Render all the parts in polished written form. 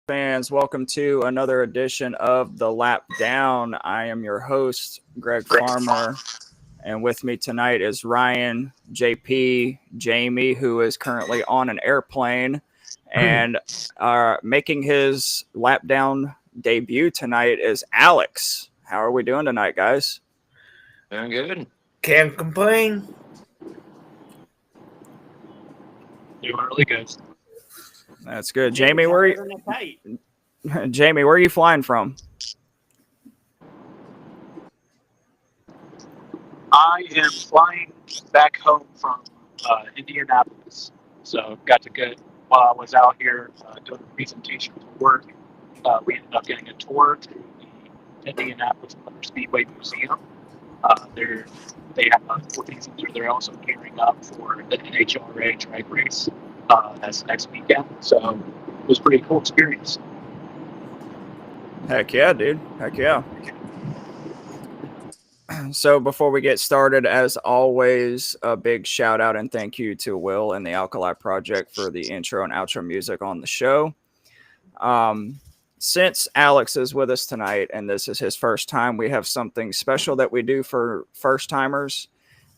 fans, welcome to another edition of The Lap Down. I am your host, Greg Farmer, and with me tonight is Ryan, JP, Jayme, who is currently on an airplane, and making his Lap Down debut tonight is Alex. How are we doing tonight, guys? Doing good. Can't complain. Doing really good. That's good. Jayme, where are you flying from? I am flying back home from Indianapolis. So got to go while I was out here doing a presentation for work. We ended up getting a tour through the Indianapolis Motor Speedway Museum. They have 4 seasons where they're also gearing up for the NHRA drag race. That's next weekend. So it was a pretty cool experience. Heck yeah, dude. Heck yeah. So before we get started, as always, a big shout out and thank you to Will and the Alkali Project for the intro and outro music on the show. Since Alex is with us tonight and this is his first time, we have something special that we do for first timers.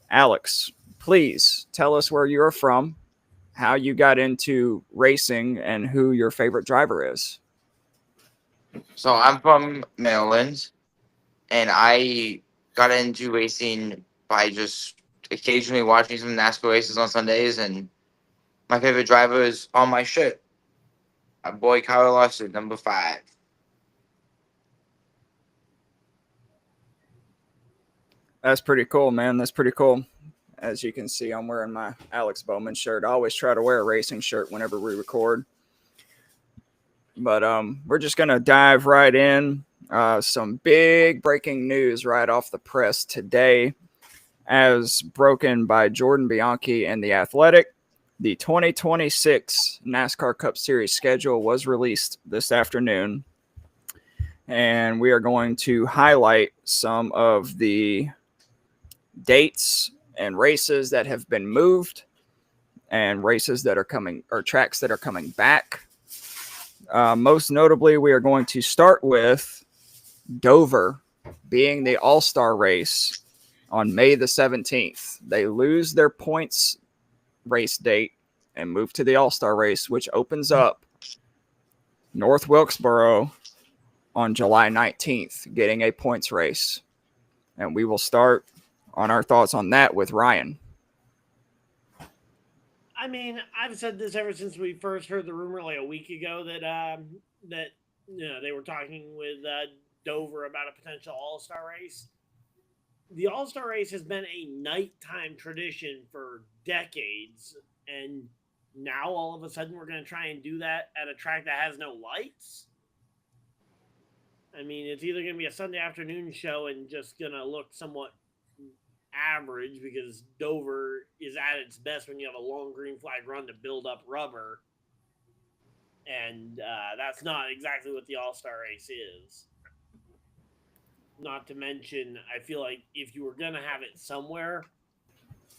Alex, please tell us where you're from, how you got into racing, and who your favorite driver is. So I'm from Maryland, and I got into racing by just occasionally watching some NASCAR races on Sundays, and my favorite driver is on my shirt. My boy Kyle Larson, number 5. That's pretty cool, man. That's pretty cool. As you can see, I'm wearing my Alex Bowman shirt. I always try to wear a racing shirt whenever we record. But we're just going to dive right in. Some big breaking news right off the press today. As broken by Jordan Bianchi and The Athletic, the 2026 NASCAR Cup Series schedule was released this afternoon. And we are going to highlight some of the dates and races that have been moved and races that are coming, or tracks that are coming back. Most notably, we are going to start with Dover being the All-Star race on May the 17th. They lose their points race date and move to the All-Star race, which opens up North Wilkesboro on July 19th, getting a points race. And we will start on our thoughts on that with Ryan. I mean, I've said this ever since we first heard the rumor like a week ago that they were talking with Dover about a potential All-Star race. The All-Star race has been a nighttime tradition for decades, and now all of a sudden we're going to try and do that at a track that has no lights? I mean, it's either going to be a Sunday afternoon show and just going to look somewhat average because Dover is at its best when you have a long green flag run to build up rubber, and that's not exactly what the All-Star race is. Not to mention, I feel like if you were going to have it somewhere,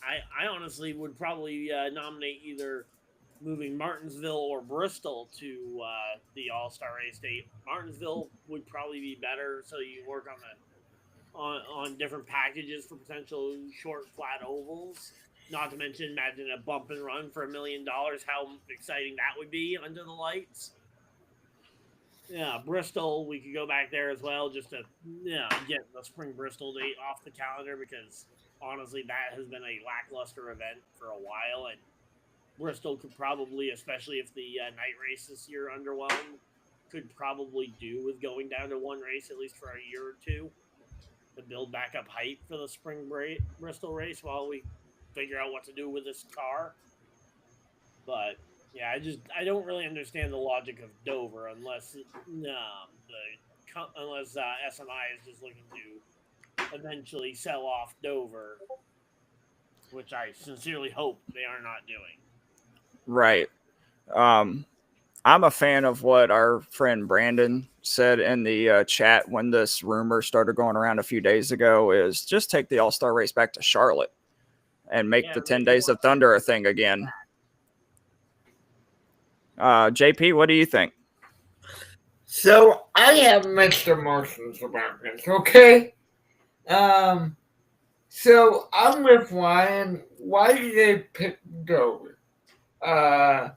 I honestly would probably nominate either moving Martinsville or Bristol to the All-Star race date. Martinsville would probably be better, so you work on different packages for potential short flat ovals. Not to mention, imagine a bump and run for $1 million, how exciting that would be under the lights. Yeah, Bristol, we could go back there as well just to get the spring Bristol date off the calendar, because honestly that has been a lackluster event for a while, and Bristol could probably, especially if the night race this year underwhelmed, could probably do with going down to one race at least for a year or two to build back up hype for the spring Bristol race while we figure out what to do with this car. But yeah, I don't really understand the logic of Dover unless SMI is just looking to eventually sell off Dover, which I sincerely hope they are not doing. Right. I'm a fan of what our friend Brandon said in the chat when this rumor started going around a few days ago, is just take the All-Star race back to Charlotte and make the 10 Days of Thunder a thing again. JP, what do you think? So I have mixed emotions about this, okay? So I'm with Ryan. Why did they pick Dover? Uh,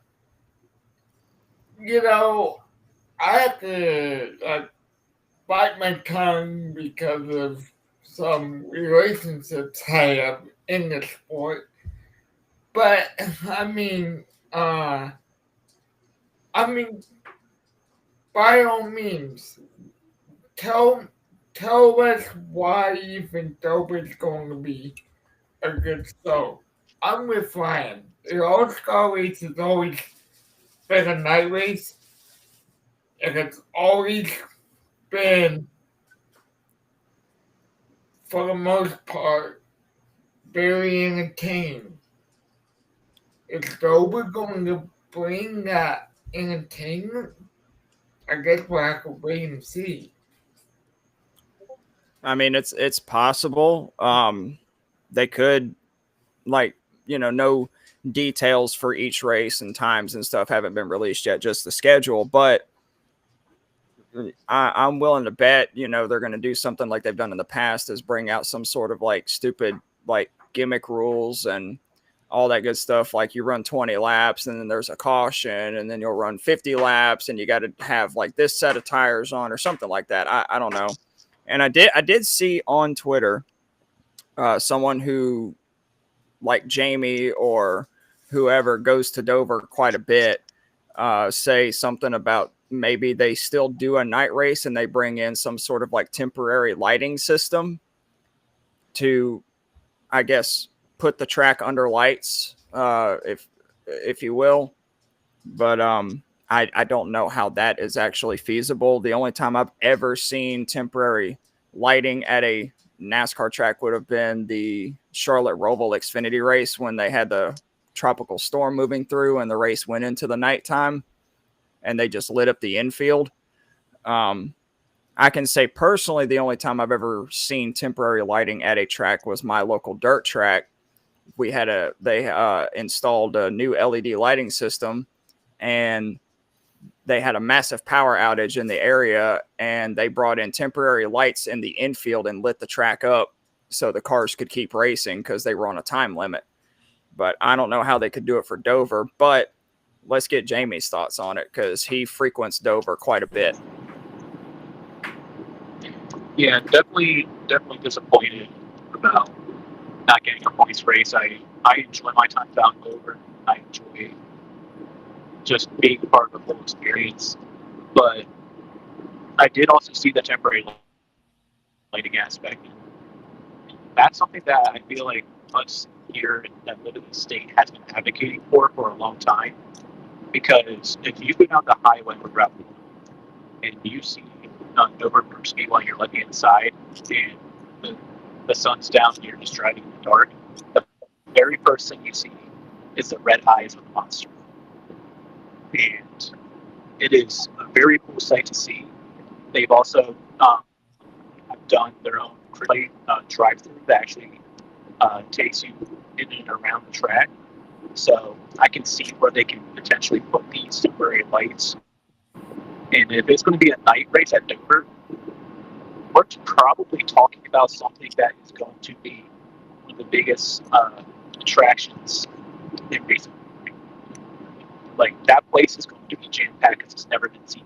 you know, I have to bite my tongue because of some relationships I have in the sport. But uh, I mean, by all means, tell tell us why you think Dover's going to be a good show. I'm with Ryan. The All Star race has always been a night race, and it's always been, for the most part, very entertaining. Is Dover going to bring that entertainment? I guess we'll have to wait and see. I mean, it's possible. They could, like, no details for each race and times and stuff haven't been released yet, just the schedule. But I'm willing to bet, they're going to do something like they've done in the past, is bring out some sort of like stupid like gimmick rules and all that good stuff. Like you run 20 laps and then there's a caution, and then you'll run 50 laps and you got to have like this set of tires on or something like that. I don't know. And I did see on Twitter someone who, like Jayme or whoever goes to Dover quite a bit, say something about maybe they still do a night race and they bring in some sort of like temporary lighting system to, I guess, put the track under lights, if you will. But I don't know how that is actually feasible. The only time I've ever seen temporary lighting at a NASCAR track would have been the Charlotte Roval Xfinity race when they had the tropical storm moving through and the race went into the nighttime and they just lit up the infield. I can say personally, the only time I've ever seen temporary lighting at a track was my local dirt track. They installed a new LED lighting system, and they had a massive power outage in the area, and they brought in temporary lights in the infield and lit the track up so the cars could keep racing because they were on a time limit. But I don't know how they could do it for Dover. But let's get Jayme's thoughts on it because he frequents Dover quite a bit. Yeah, definitely disappointed about not getting a points race. I enjoy my time down Dover. I enjoy just being part of the whole experience. But I did also see the temporary lighting aspect. That's something that I feel like us here that live in the state has been advocating for a long time. Because if you go down the highway with Route 1 and you see Dover Speed while you're looking inside and the sun's down and you're just driving in the dark, the very first thing you see is the red eyes of the monster. And it is a very cool sight to see. They've also done their own drive-through that actually takes you in and around the track. So I can see where they can potentially put these temporary lights. And if it's going to be a night race at Dover, we're probably talking about something that is going to be one of the biggest attractions in racing. Like, that place is going to be jam-packed because it's never been seen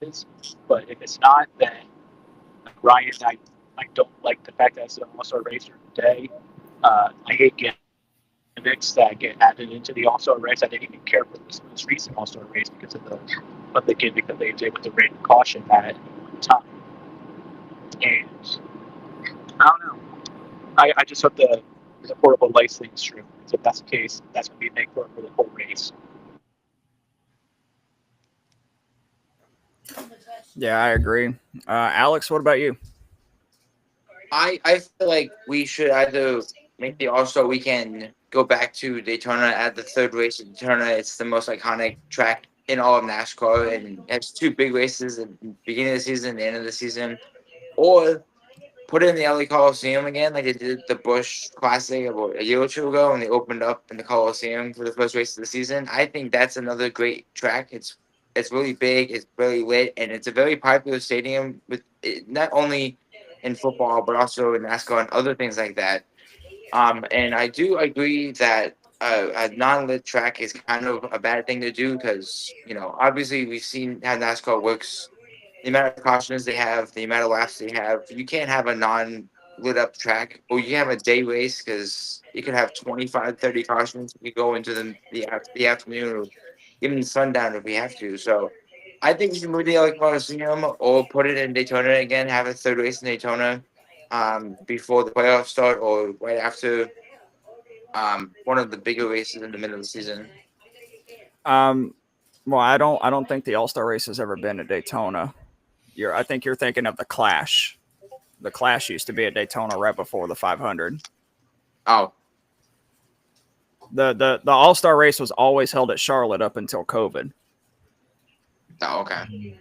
before. But if it's not, then Ryan, I don't like the fact that it's an all-star racer today. I hate gimmicks that get added into the all-star race. I didn't even care for this most recent all-star race because of the gimmick that they did with the random caution at one time. And I don't know. I just hope the portable lights thing is true. So if that's the case, that's going to be a big for the whole race. Yeah, I agree. Alex, what about you? I feel like we should either make the All-Star weekend go back to Daytona at the third race of Daytona. It's the most iconic track in all of NASCAR, and it has two big races at the beginning of the season and the end of the season. Or put it in the LA Coliseum again, like they did the Busch Classic about a year or two ago, and they opened up in the Coliseum for the first race of the season. I think that's another great track. It's really big, it's really lit, and it's a very popular stadium with not only in football but also in NASCAR and other things like that. And I do agree that a non-lit track is kind of a bad thing to do because obviously we've seen how NASCAR works. The amount of cautions they have, the amount of laps they have. You can't have a non-lit up track, or you have a day race because you could have 25, 30 cautions. We go into the afternoon or even sundown if we have to. So I think we should move the LA Coliseum or put it in Daytona again, have a third race in Daytona before the playoffs start or right after one of the bigger races in the middle of the season. Well, I don't think the All-Star race has ever been at Daytona. I think you're thinking of the Clash. The Clash used to be at Daytona right before the 500. Oh, The All-Star race was always held at Charlotte up until COVID. okay.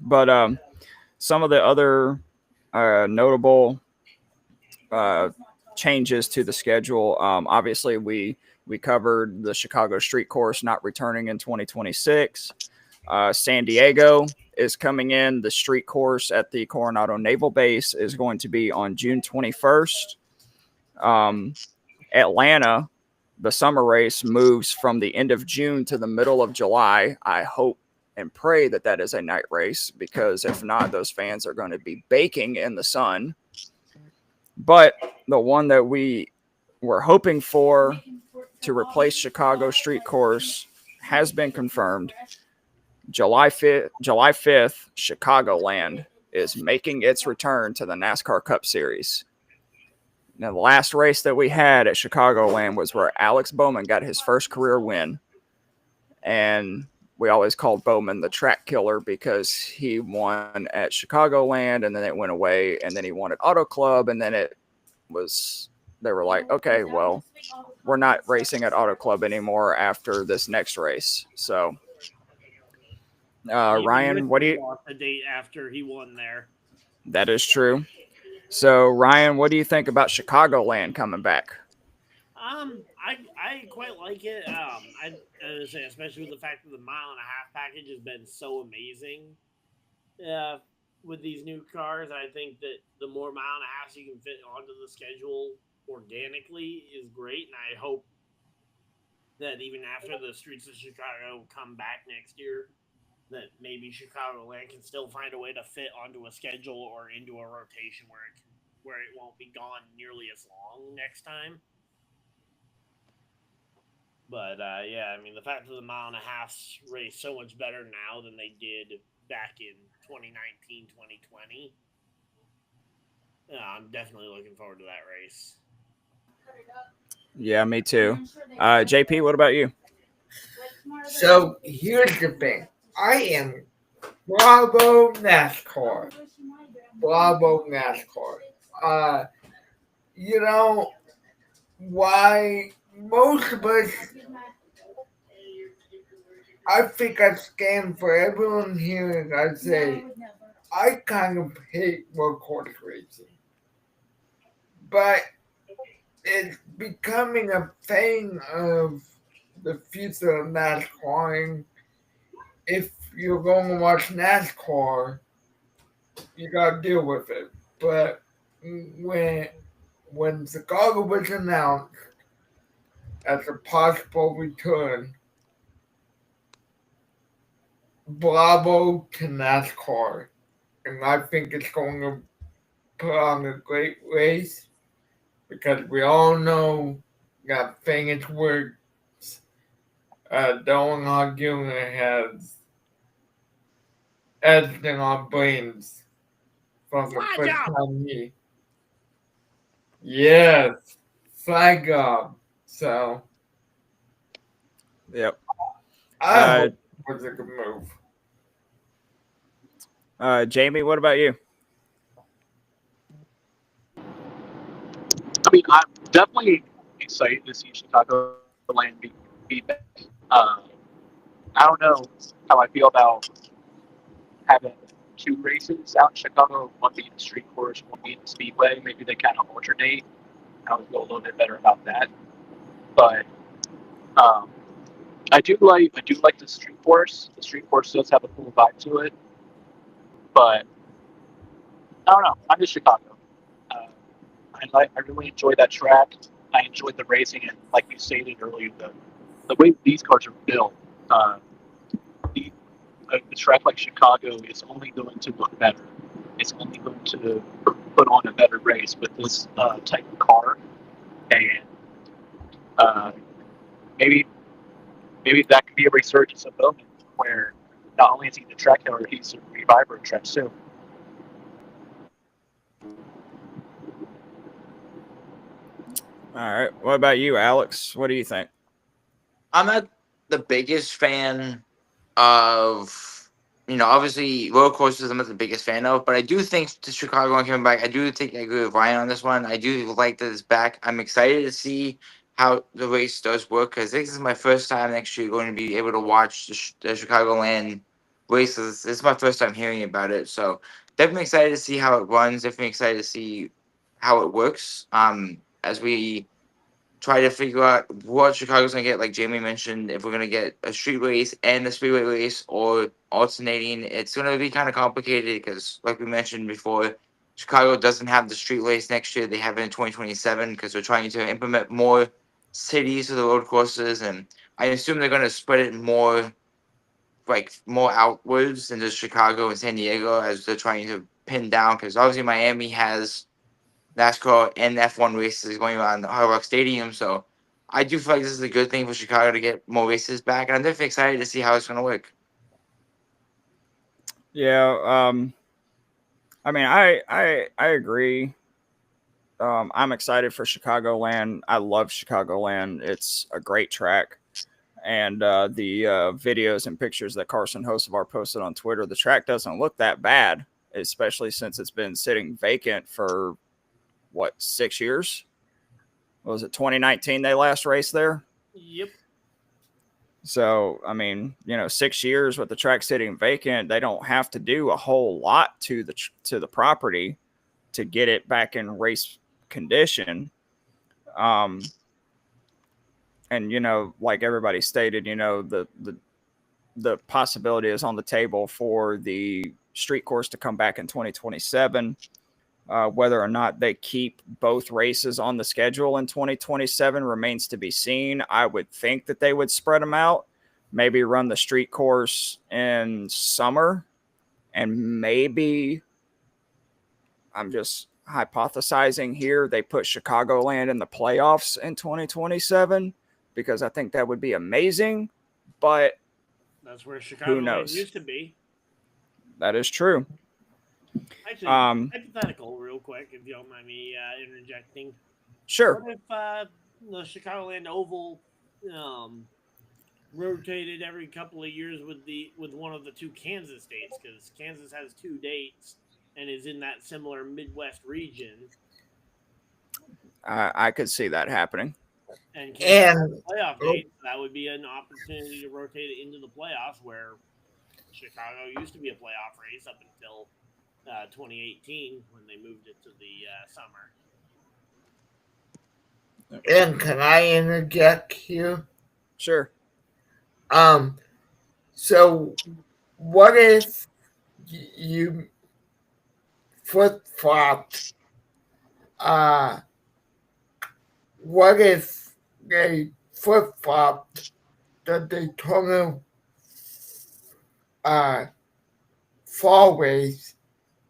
But some of the other notable changes to the schedule. Obviously, we covered the Chicago Street Course not returning in 2026. San Diego is coming in. The street course at the Coronado Naval Base is going to be on June 21st. Atlanta, the summer race moves from the end of June to the middle of July. I hope and pray that that is a night race, because if not, those fans are going to be baking in the sun. But the one that we were hoping for to replace Chicago Street Course has been confirmed. July 5th, Chicagoland is making its return to the NASCAR Cup Series. Now, the last race that we had at Chicagoland was where Alex Bowman got his first career win. And we always called Bowman the track killer because he won at Chicagoland and then it went away, and then he won at Auto Club, and then they were like, okay, well, we're not racing at Auto Club anymore after this next race. So Ryan, what do you? Lost the date after he won there. That is true. So Ryan, what do you think about Chicagoland coming back? I quite like it. I say, especially with the fact that the 1.5 mile package has been so amazing. With these new cars, I think that the more 1.5 miles you can fit onto the schedule organically is great, and I hope that even after the Streets of Chicago come back next year, that maybe Chicagoland can still find a way to fit onto a schedule or into a rotation where it won't be gone nearly as long next time. But yeah, I mean, the fact that the 1.5 mile race so much better now than they did back in 2019, 2020. I'm definitely looking forward to that race. Yeah, me too. JP, what about you? So here's the thing. I am bravo NASCAR. Bravo NASCAR. You know why most of us, I think I stand for everyone here and I say I kind of hate road course racing. But it's becoming a thing of the future of NASCAR. If you're going to watch NASCAR, you gotta deal with it. But when Chicago was announced as a possible return, bravo to NASCAR. And I think it's going to put on a great race, because we all know that famous words, Dylan Argument has etched in our brains from the first time he. Yes, flag up. So, Yep. I hope it was a good move. Jayme, what about you? I mean, I'm definitely excited to see Chicagoland be back. I don't know how I feel about having two races out in Chicago, one being the street course, one being the speedway. Maybe they kind of alternate. I would go a little bit better about that. But I do like the street course. The street course does have a cool vibe to it. But I don't know. I'm in Chicago. I really enjoy that track. I enjoyed the racing, and like you stated earlier, the way these cars are built, the a track like Chicago is only going to look better. It's only going to put on a better race with this type of car, and maybe that could be a resurgence of Bowman, where not only is he the track killer, he's a reviver in track too. All right. What about you, Alex? What do you think? I'm not the biggest fan of, obviously roller coasters. I'm not the biggest fan of, but I do think the Chicago one coming back. I do think I agree with Ryan on this one. I do like that it's back. I'm excited to see how the race does work because this is my first time actually going to be able to watch the Chicagoland races. This is my first time hearing about it, so definitely excited to see how it runs. Definitely excited to see how it works. As we try to figure out what Chicago's gonna get. Like Jayme mentioned, if we're gonna get a street race and a speedway race or alternating, it's gonna be kind of complicated because, like we mentioned before, Chicago doesn't have the street race next year. They have it in 2027 because they're trying to implement more cities to the road courses, and I assume they're gonna spread it more outwards into Chicago and San Diego as they're trying to pin down. Because obviously Miami has NASCAR and F1 races going on the Hard Rock Stadium. So I do feel like this is a good thing for Chicago to get more races back. And I'm definitely excited to see how it's going to work. Yeah. I mean, I agree. I'm excited for Chicagoland. I love Chicagoland. It's a great track. And the videos and pictures that Carson Hocevar posted on Twitter, the track doesn't look that bad, especially since it's been sitting vacant for, 6 years? What was it 2019 they last raced there? Yep. So, I mean, 6 years with the track sitting vacant, they don't have to do a whole lot to the property to get it back in race condition. And like everybody stated, the possibility is on the table for the street course to come back in 2027. Whether or not they keep both races on the schedule in 2027 remains to be seen. I would think that they would spread them out, maybe run the street course in summer, and maybe, I'm just hypothesizing here, they put Chicagoland in the playoffs in 2027 because I think that would be amazing, but that's where who Chicago knows? used to be. That is true. Actually, hypothetical, real quick, if you don't mind me interjecting. Sure. What if the Chicagoland Oval rotated every couple of years with one of the two Kansas dates? Because Kansas has 2 dates and is in that similar Midwest region. I could see that happening. And Kansas has a playoff date. That would be an opportunity to rotate it into the playoffs, where Chicago used to be a playoff race up until 2018 when they moved it to the summer. And can I interject here? Sure. So what if you flip-flopped? What if they flip-flopped the Daytona fall race,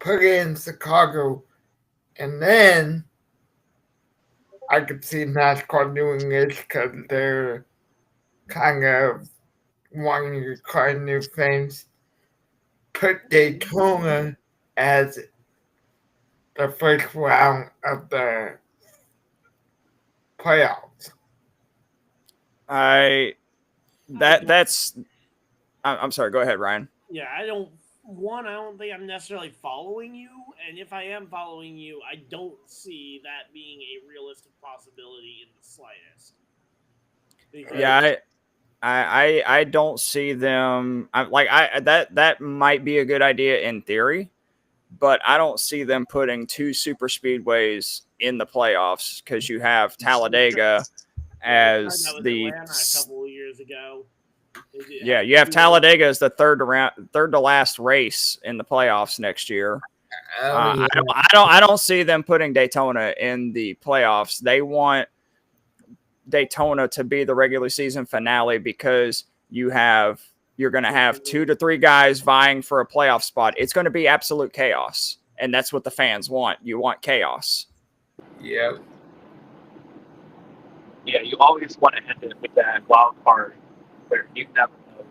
put it in Chicago, and then I could see NASCAR doing this because they're kind of wanting to try new things. Put Daytona as the first round of the playoffs. I'm sorry. Go ahead, Ryan. Yeah, I don't think I'm necessarily following you, and if I am following you, I don't see that being a realistic possibility in the slightest. Yeah, I don't see them. That might be a good idea in theory, but I don't see them putting two super speedways in the playoffs because you have Talladega as that was the Atlanta a couple of years ago. yeah, you have Talladega as the third to last race in the playoffs next year. Oh, yeah. I don't see them putting Daytona in the playoffs. They want Daytona to be the regular season finale because you're going to have 2 to 3 guys vying for a playoff spot. It's going to be absolute chaos, and that's what the fans want. You want chaos. Yeah. Yeah, you always want to end it with that wild card where you never know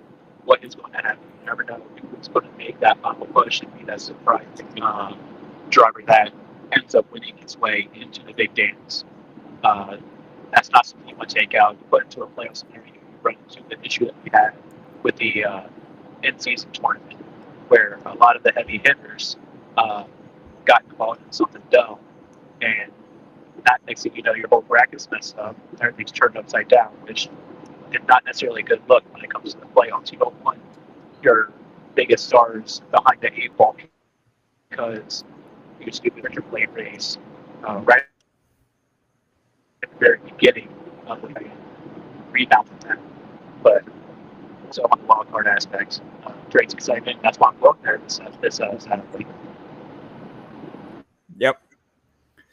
what is going to happen. You never know who's going to make that final push and be that surprising driver that ends up winning his way into the big dance. That's not something you want to take out. You put into a playoff scenario, you run into the issue that we had with the in-season tournament, where a lot of the heavy hitters got involved in something dumb, and that next thing you know, your whole bracket's messed up. Everything's turned upside down, which is not necessarily a good look when it comes to the playoffs. You don't want your biggest stars behind the 8 ball because you stupid at your plate race right at the very beginning of the rebound from that. But so on the wild card aspects, Drake's excitement. That's why I'm going there this Saturday. Yep.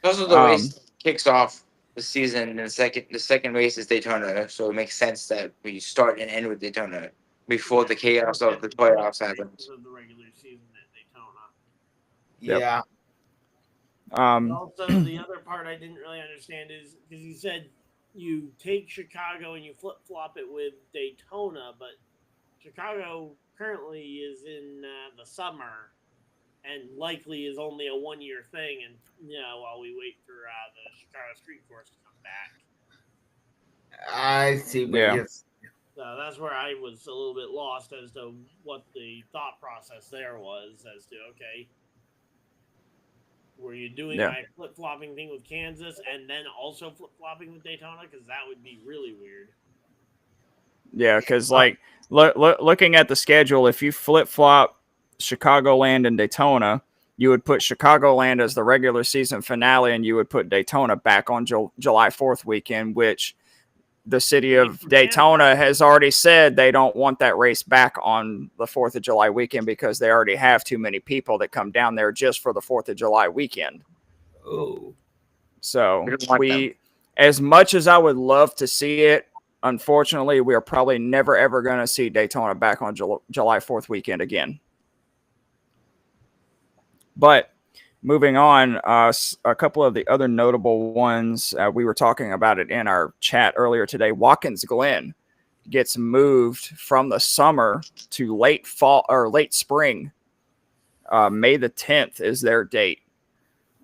Also, the race kicks off the season, and the second race is Daytona, so it makes sense that we start and end with Daytona before the chaos of the playoffs happens. Of the regular season at Daytona. Yep. Yeah. Also, the other part I didn't really understand is because you said you take Chicago and you flip flop it with Daytona, but Chicago currently is in the summer and likely is only a 1-year thing, and while we wait for the Chicago Street Course to come back. I see. Yeah. So that's where I was a little bit lost as to what the thought process there was as to, okay, were you doing my flip-flopping thing with Kansas and then also flip-flopping with Daytona? Because that would be really weird. Yeah, because looking at the schedule, if you flip-flop Chicagoland and Daytona, you would put Chicagoland as the regular season finale, and you would put Daytona back on July 4th weekend, which the city of Daytona has already said they don't want that race back on the 4th of July weekend because they already have too many people that come down there just for the 4th of July weekend. Oh. So as much as I would love to see it, unfortunately, we are probably never, ever going to see Daytona back on July 4th weekend again. But moving on, a couple of the other notable ones, we were talking about it in our chat earlier today. Watkins Glen gets moved from the summer to late fall or late spring. May the 10th is their date.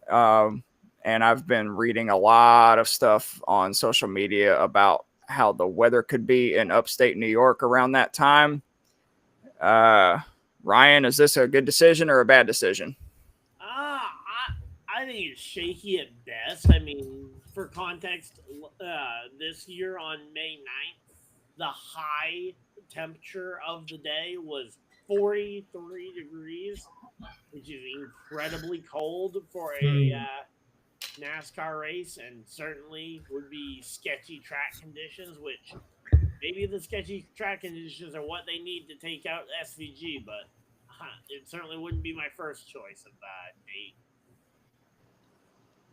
And I've been reading a lot of stuff on social media about how the weather could be in upstate New York around that time. Ryan, is this a good decision or a bad decision? I think it's shaky at best. I mean, for context, this year on May 9th, the high temperature of the day was 43 degrees, which is incredibly cold for a NASCAR race, and certainly would be sketchy track conditions, which maybe the sketchy track conditions are what they need to take out SVG, but it certainly wouldn't be my first choice of date.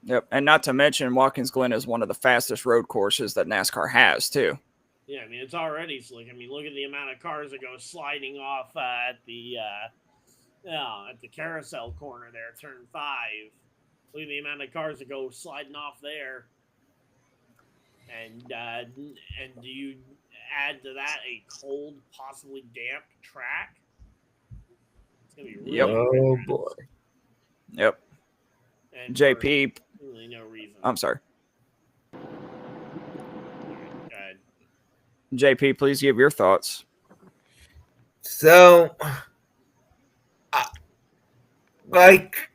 Yep, and not to mention Watkins Glen is one of the fastest road courses that NASCAR has, too. Yeah, I mean, it's already slick. I mean, look at the amount of cars that go sliding off at the carousel corner there, turn 5. Look at the amount of cars that go sliding off there. And do you add to that a cold, possibly damp track? It's going to be really Oh, boy. Yep. And JP. Really no reason. I'm sorry. Go ahead. JP, please give your thoughts. So, like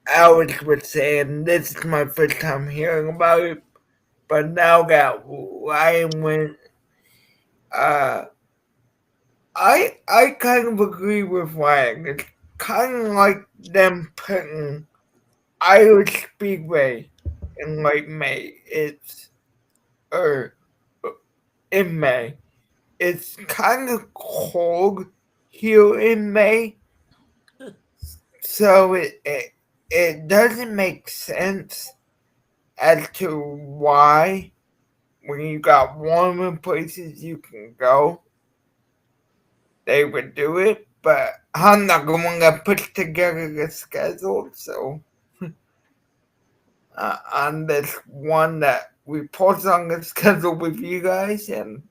Alex was saying, this is my first time hearing about it, but now that Ryan went, I kind of agree with Ryan. It's kind of like them putting Iowa Speedway in late May. In May. It's kind of cold here in May, so it doesn't make sense as to why when you got warmer places you can go, they would do it. But I'm not going to put together the schedule, so on this one that we post on the schedule with you guys, I think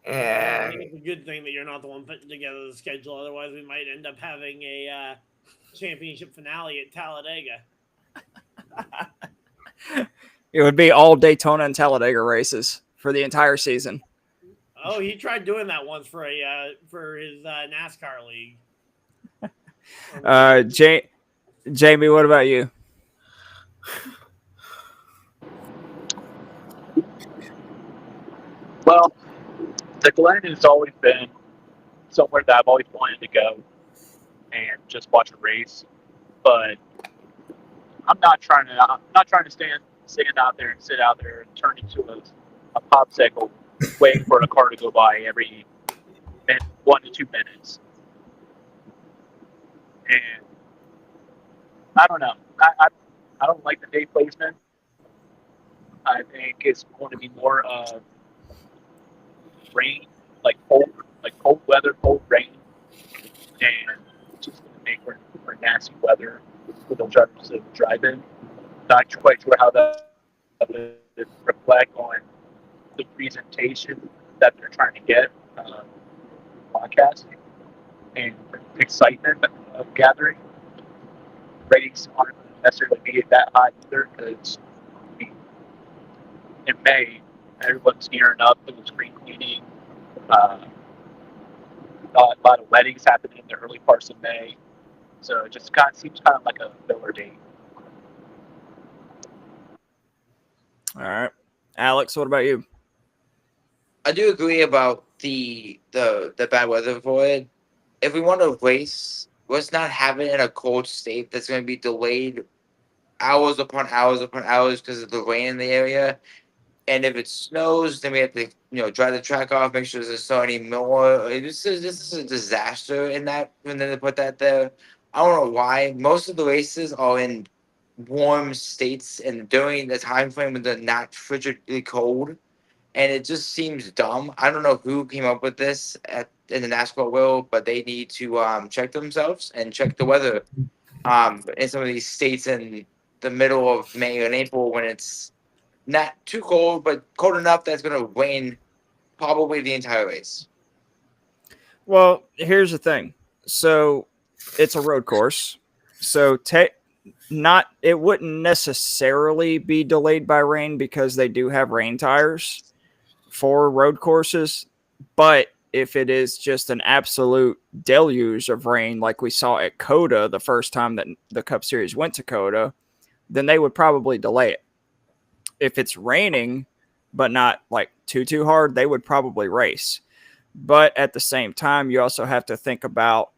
and it's a good thing that you're not the one putting together the schedule. Otherwise, we might end up having a championship finale at Talladega. It would be all Daytona and Talladega races for the entire season. Oh, he tried doing that once for his NASCAR league. Jayme, what about you? Well, the Glen has always been somewhere that I've always wanted to go and just watch a race. But I'm not trying to stand out there and sit out there and turn into a popsicle waiting for a car to go by every 1 to 2 minutes. And I don't know. I don't like the day placement. I think it's going to be more of rain, like cold weather, cold rain, and it's just going to make for nasty weather for the drivers to drive in. Not quite sure how that would reflect on the presentation that they're trying to get podcasting and excitement of gathering. Ratings aren't necessarily be that high either because in May everyone's gearing up for the screen cleaning. A lot of weddings happen in the early parts of May, so it just seems kind of like a filler date. All right, Alex, what about you? I do agree about the bad weather for it. If we want to race, let's not have it in a cold state that's going to be delayed hours upon hours upon hours because of the rain in the area. And if it snows, then we have to dry the track off, make sure there's not any more. This is a disaster in that when they put that there. I don't know why. Most of the races are in warm states and during the time frame when they're not frigidly cold. And it just seems dumb. I don't know who came up with this in the NASCAR world, but they need to check themselves and check the weather in some of these states in the middle of May and April when it's not too cold, but cold enough that's going to rain probably the entire race. Well, here's the thing. So it's a road course. So it wouldn't necessarily be delayed by rain because they do have rain tires for road courses. But if it is just an absolute deluge of rain like we saw at COTA the first time that the Cup Series went to COTA, then they would probably delay it. If it's raining, but not like too hard, they would probably race. But at the same time, you also have to think about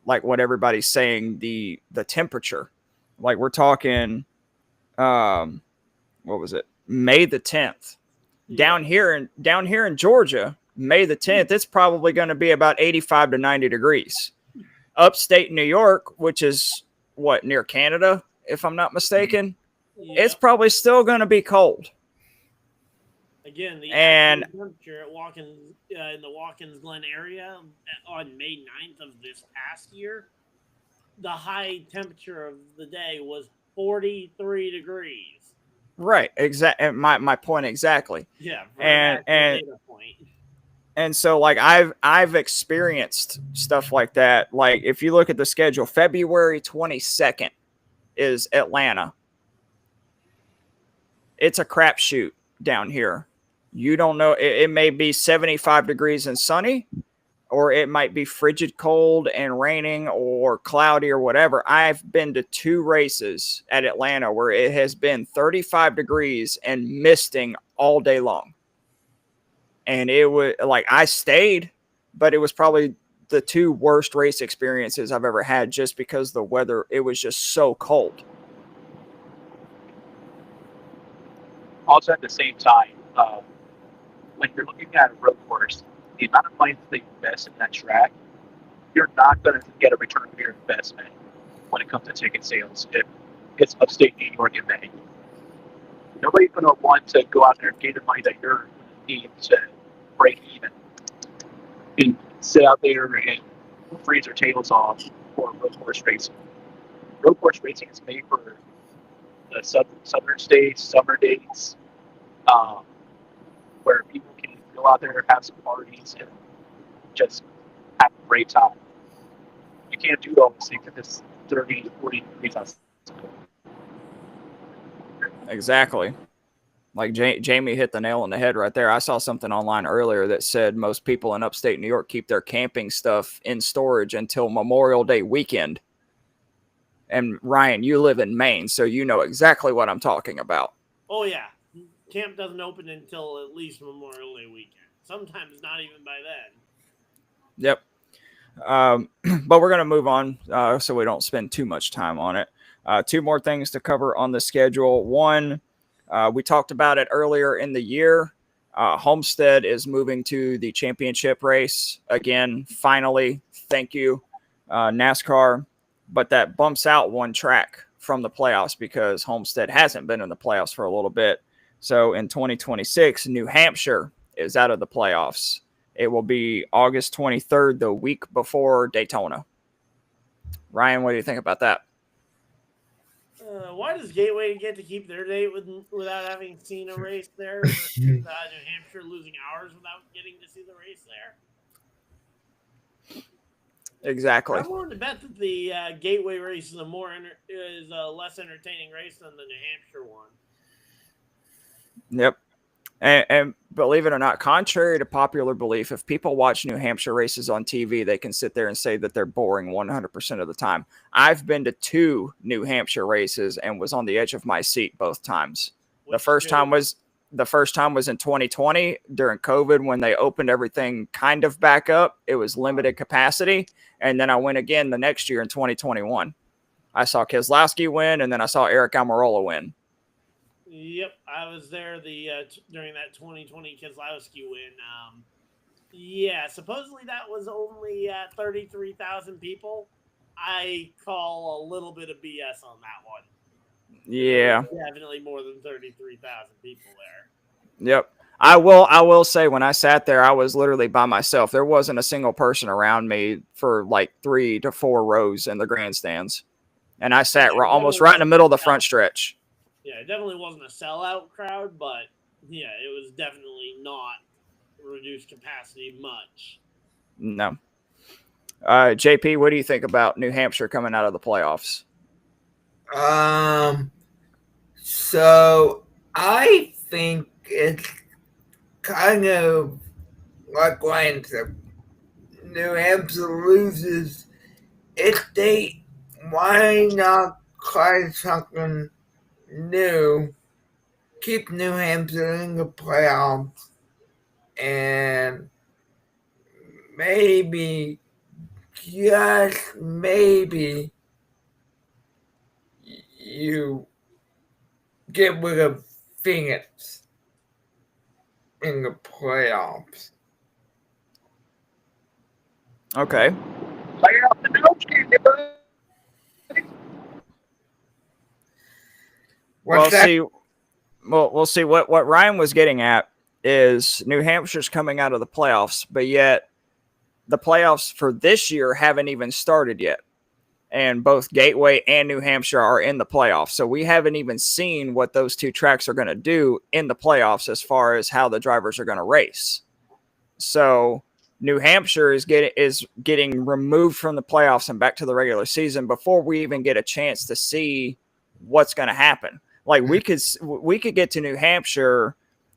like what everybody's saying, the temperature. Like we're talking, what was it? May the 10th. Down here in Georgia, May the 10th, it's probably going to be about 85 to 90 degrees. Upstate New York, which is near Canada, if I'm not mistaken, it's probably still going to be cold. Again, the temperature at Watkins in the Watkins Glen area on May 9th of this past year, the high temperature of the day was 43 degrees. Right, exactly. My point exactly. Yeah, and so like I've experienced stuff like that. Like if you look at the schedule, February 22nd is Atlanta. It's a crapshoot down here. You don't know. It may be 75 degrees and sunny, or it might be frigid cold and raining or cloudy or whatever. I've been to 2 races at Atlanta where it has been 35 degrees and misting all day long. and it was like I stayed, but it was probably the two worst race experiences I've ever had, just because the weather, it was just so cold. Also, at the same time, when you're looking at a road course, the amount of money that they invest in that track, you're not going to get a return on your investment when it comes to ticket sales if it's upstate New York in May. Nobody's going to want to go out there and pay the money that you're going to need to break even and sit out there and freeze their tails off for road course racing. Road course racing is made for the southern states, summer days, where people can go out there, have some parties, and just have a great time. You can't do all these things if it's 30 to 40 degrees outside. Exactly. Like Jayme hit the nail on the head right there. I saw something online earlier that said most people in upstate New York keep their camping stuff in storage until Memorial Day weekend. And Ryan, you live in Maine, so you know exactly what I'm talking about. Oh, yeah. Camp doesn't open until at least Memorial Day weekend. Sometimes not even by then. Yep. But we're going to move on so we don't spend too much time on it. Two more things to cover on the schedule. One, we talked about it earlier in the year. Homestead is moving to the championship race. Again, finally, thank you, NASCAR. But that bumps out one track from the playoffs because Homestead hasn't been in the playoffs for a little bit. So in 2026, New Hampshire is out of the playoffs. It will be August 23rd, the week before Daytona. Ryan, what do you think about that? Why does Gateway get to keep their date without having seen a race there versus New Hampshire losing hours without getting to see the race there? Exactly. I'm willing to bet that the Gateway race is a less entertaining race than the New Hampshire one. Yep. And believe it or not, contrary to popular belief, if people watch New Hampshire races on TV, they can sit there and say that they're boring 100% of the time. I've been to 2 New Hampshire races and was on the edge of my seat both times. The first time was in 2020 during COVID when they opened everything kind of back up. It was limited capacity. And then I went again the next year in 2021. I saw Keselowski win, and then I saw Eric Almirola win. Yep, I was there during that 2020 Keselowski win. Yeah, supposedly that was only 33,000 people. I call a little bit of BS on that one. Yeah. Definitely more than 33,000 people there. Yep. I will say when I sat there, I was literally by myself. There wasn't a single person around me for like 3 to 4 rows in the grandstands. And I sat almost right in the middle of the front stretch. Yeah, it definitely wasn't a sellout crowd, but yeah, it was definitely not reduced capacity much. No. JP, what do you think about New Hampshire coming out of the playoffs? So I think it's kind of like Ryan said. New Hampshire loses its date. Why not try something new? Keep New Hampshire in the playoffs, and maybe, just maybe, you get rid of Phoenix in the playoffs. Okay. Lay out the notes, buddy. We'll see what Ryan was getting at is New Hampshire's coming out of the playoffs, but yet the playoffs for this year haven't even started yet. And both Gateway and New Hampshire are in the playoffs. So we haven't even seen what those 2 tracks are going to do in the playoffs as far as how the drivers are going to race. So New Hampshire is getting removed from the playoffs and back to the regular season before we even get a chance to see what's going to happen. Like we could get to New Hampshire.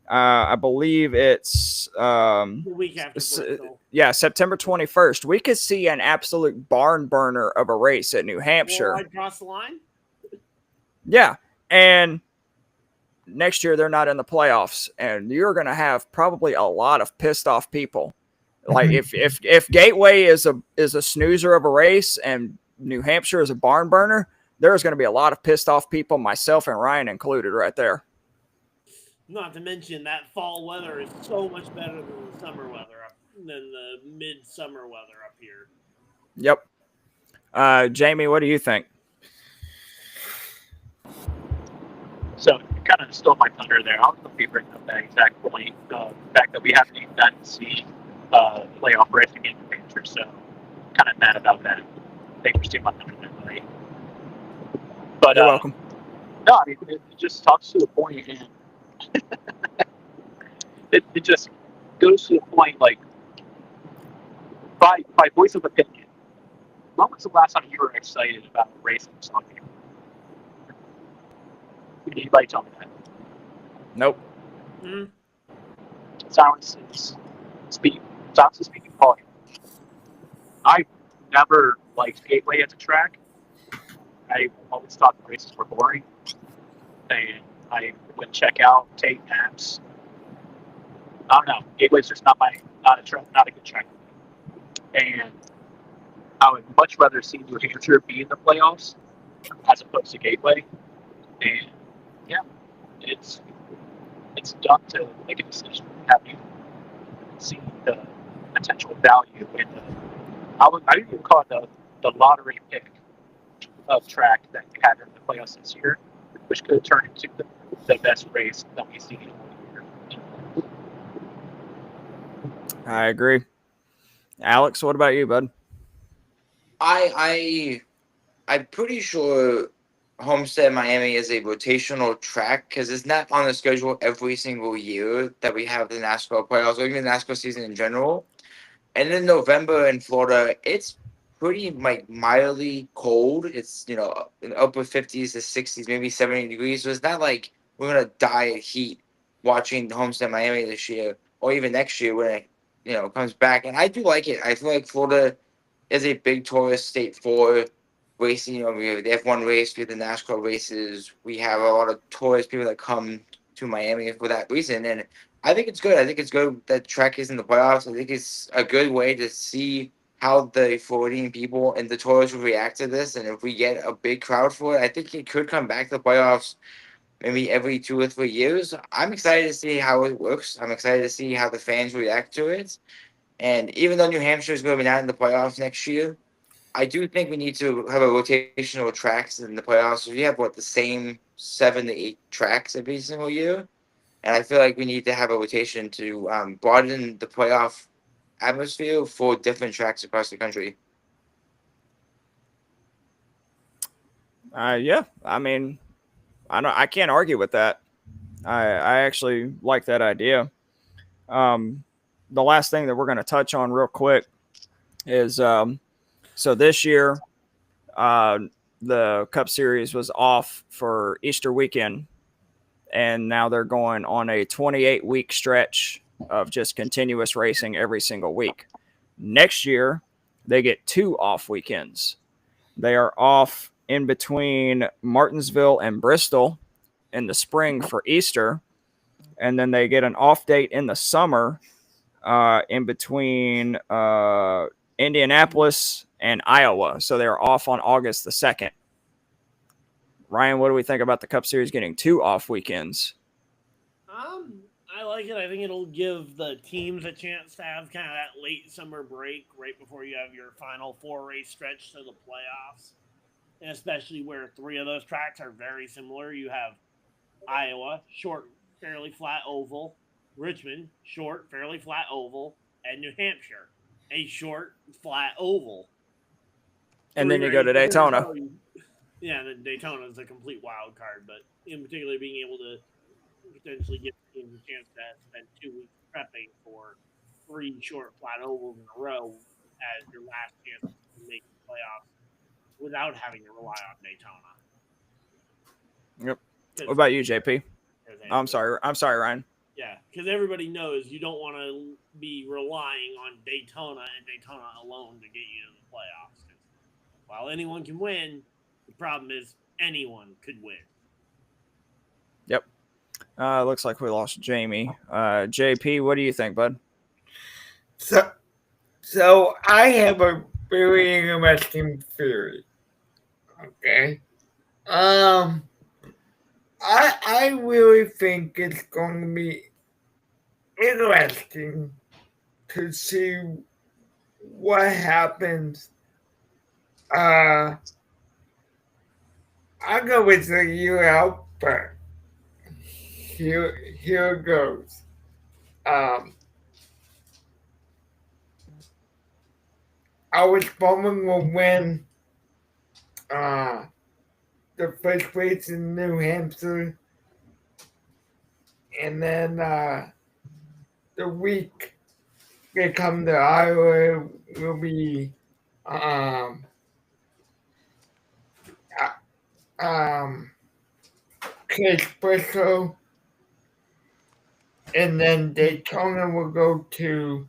I believe it's the week after Bristol. Yeah, September 21st. We could see an absolute barn burner of a race at New Hampshire. Right across the line? Yeah, and next year they're not in the playoffs, and you're going to have probably a lot of pissed off people. Like if Gateway is a snoozer of a race and New Hampshire is a barn burner, there's going to be a lot of pissed off people, myself and Ryan included, right there. Not to mention that fall weather is so much better than the summer weather than the midsummer weather up here. Yep. Jayme, what do you think? So you kind of stole my thunder there. I was going to be bringing up that exact point. The fact that we haven't even gotten to see playoff racing in New Hampshire, so kind of mad about that. Thanks for stealing my thunder there, buddy. But You're welcome. no, I mean, it just talks to the point, and it just goes to the point, like, by voice of opinion. When was the last time you were excited about racing something? Anybody tell me that? Nope. Mm-hmm. Silence is speaking volume. I never liked Gateway as a track. I always thought the races were boring, and I would check out, take naps. I don't know. Gateway's just not a good track. And I would much rather see New Hampshire be in the playoffs as opposed to Gateway. And yeah, it's dumb to make a decision. Have you seen the potential value in I would even call it the lottery pick of track that you had in the playoffs this year, which could turn into the best race that we've seen all year. I agree. Alex, what about you, bud? I'm pretty sure Homestead Miami is a rotational track because it's not on the schedule every single year that we have the NASCAR playoffs or even the NASCAR season in general. And in November in Florida, it's pretty like mildly cold. It's in upper 50s to 60s, maybe 70 degrees. So it's not like we're gonna die of heat watching Homestead Miami this year or even next year when it comes back. And I do like it. I feel like Florida is a big tourist state for racing. We have the F1 race, we have the NASCAR races. We have a lot of tourist people that come to Miami for that reason. And I think it's good. I think it's good that track is in the playoffs. I think it's a good way to see how the 14 people and the tourists will react to this. And if we get a big crowd for it, I think it could come back to the playoffs maybe every 2 or 3 years. I'm excited to see how it works. I'm excited to see how the fans react to it. And even though New Hampshire is going to be not in the playoffs next year, I do think we need to have a rotational tracks in the playoffs. So we have the same 7 to 8 tracks every single year. And I feel like we need to have a rotation to broaden the playoff atmosphere for different tracks across the country. Yeah, I mean, I can't argue with that. I actually like that idea. The last thing that we're going to touch on real quick is so this year the Cup Series was off for Easter weekend, and now they're going on a 28-week stretch of just continuous racing every single week. Next year, they get 2 off weekends. They are off in between Martinsville and Bristol in the spring for Easter, and then they get an off date in the summer in between Indianapolis and Iowa. So they're off on August the 2nd. Ryan, what do we think about the Cup Series getting 2 off weekends? I like it. I think it'll give the teams a chance to have kind of that late summer break right before you have your final 4-race stretch to the playoffs. And especially where 3 of those tracks are very similar. You have Iowa, short, fairly flat oval. Richmond, short, fairly flat oval. And New Hampshire, a short, flat oval. And then you go to Daytona. Yeah, then Daytona is a complete wild card. But in particular, being able to potentially give teams a chance to spend 2 weeks prepping for 3 short, flat ovals in a row as your last chance to make the playoffs without having to rely on Daytona. Yep. What about you, JP? I'm sorry, Ryan. Yeah, because everybody knows you don't want to be relying on Daytona and Daytona alone to get you to the playoffs. While anyone can win, the problem is anyone could win. Yep. Looks like we lost Jayme. JP, what do you think, bud? So I have a very interesting theory. Okay. I really think it's going to be interesting to see what happens. I go with the year out, but here it goes. Our Bowman will win the first race in New Hampshire, and then the week they come to Iowa will be Chase Briscoe, and then Daytona will go to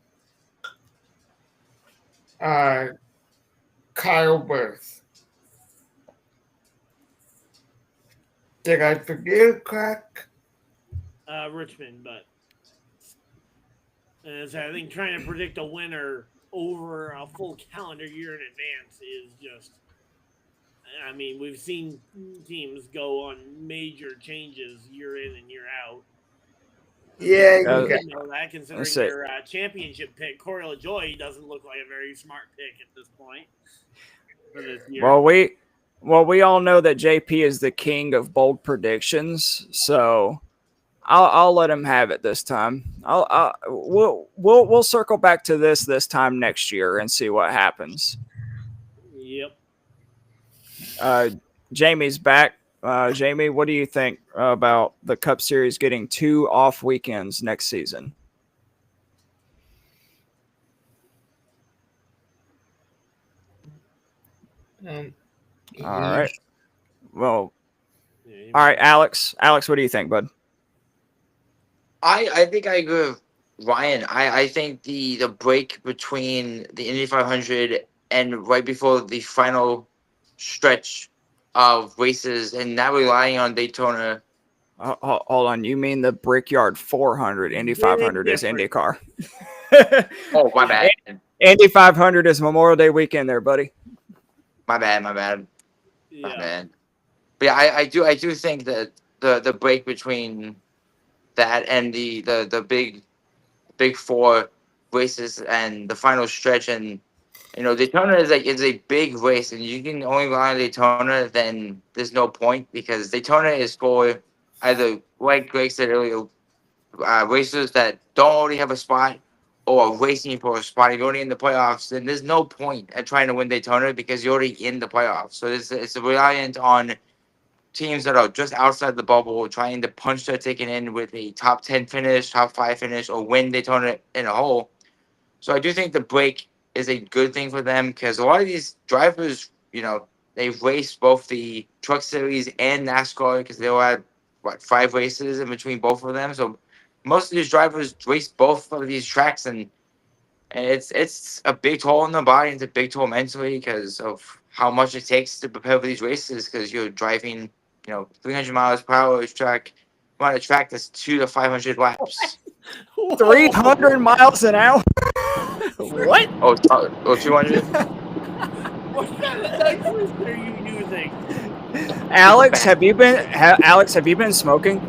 Kyle Busch. Did I forget a crack? Richmond, but so I think trying to predict a winner over a full calendar year in advance is just. I mean, we've seen teams go on major changes year in and year out. Yeah, you You know that considering their championship pick, Corey LaJoie, doesn't look like a very smart pick at this point for this year. Well, we all know that JP is the king of bold predictions, so I'll let him have it this time. We'll circle back to this time next year and see what happens. Yep. Jamie's back. Jayme, what do you think about the Cup Series getting 2 off weekends next season? All right. Well, all right, Alex. Alex, what do you think, bud? I think I agree with Ryan. I think the break between the Indy 500 and right before the final stretch of races and not relying on Daytona. Hold on. You mean the Brickyard 400? Indy 500 is IndyCar. Oh, my bad. Indy 500 is Memorial Day weekend there, buddy. My bad. Yeah. My bad. But yeah, I do think that the break between that and the big 4 races and the final stretch, and Daytona is a big race, and you can only rely on Daytona, then there's no point, because Daytona is for either, like Greg said earlier, racers that don't already have a spot or are racing for a spot. If you're already in the playoffs, then there's no point at trying to win Daytona because you're already in the playoffs. So it's reliant on teams that are just outside the bubble trying to punch their ticket in with a top 10 finish, top 5 finish, or win Daytona in a whole. So I do think the break is a good thing for them, because a lot of these drivers, they've raced both the Truck Series and NASCAR, because they all had 5 races in between both of them. So most of these drivers race both of these tracks, and it's a big toll on the body. It's a big toll mentally because of how much it takes to prepare for these races, because you're driving 300 miles per hour track on a track that's 200 to 500 laps. 300 miles an hour? What? Oh, 200? What kind of cyclist are you using? Alex, have you been smoking?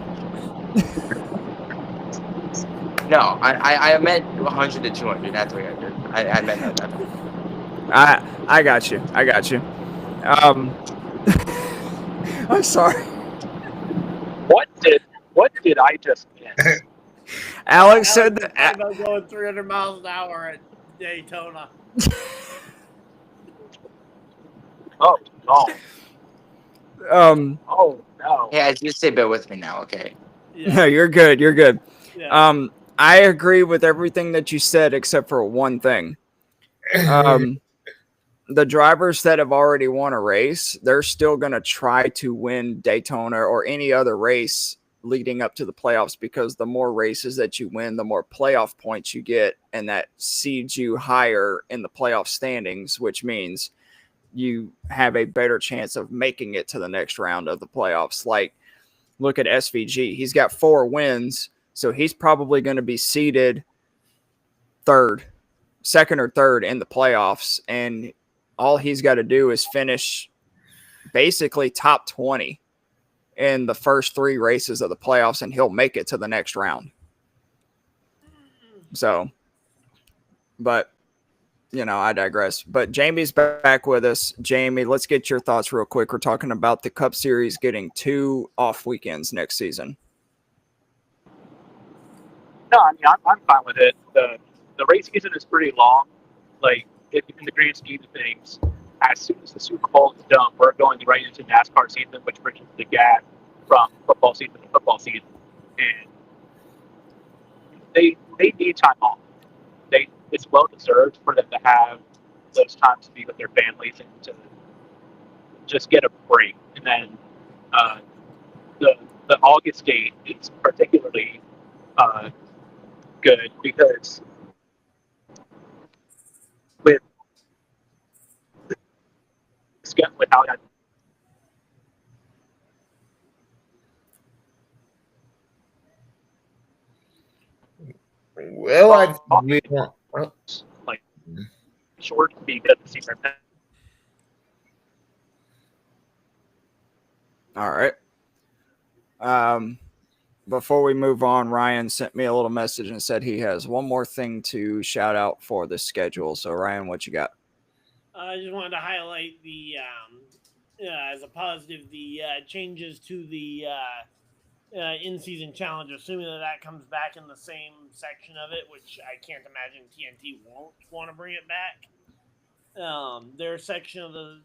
No, I meant 100 to 200, not 300. I meant that. I got you. I'm sorry. What did I just miss? Alex said that. I'm going 300 miles an hour at Daytona. Oh no. Oh no. Yeah, just stay bear with me now, okay? Yeah. No, you're good. Yeah. I agree with everything that you said except for one thing. The drivers that have already won a race, they're still going to try to win Daytona or any other race leading up to the playoffs, because the more races that you win, the more playoff points you get, and that seeds you higher in the playoff standings, which means you have a better chance of making it to the next round of the playoffs. Like look at SVG. He's got 4 wins, so he's probably going to be seeded second or third in the playoffs, and all he's got to do is finish basically top 20 in the first 3 races of the playoffs, and he'll make it to the next round. So, but, I digress. But Jayme's back with us. Jayme, let's get your thoughts real quick. We're talking about the Cup Series getting 2 off weekends next season. No, I mean, I'm fine with it. The race season is pretty long. Like, in the grand scheme of things, as soon as the Super Bowl is done, we're going right into NASCAR season, which bridges the gap from football season to football season. And they need time off. It's well deserved for them to have those times to be with their families and to just get a break. And then the August date is particularly good because with how that Well, I we want. like short to be good to see their All right. Before we move on, Ryan sent me a little message and said he has one more thing to shout out for the schedule. So, Ryan, what you got? I just wanted to highlight as a positive, the changes to the in-season challenge, assuming that comes back in the same section of it, which I can't imagine TNT won't want to bring it back. Their section of the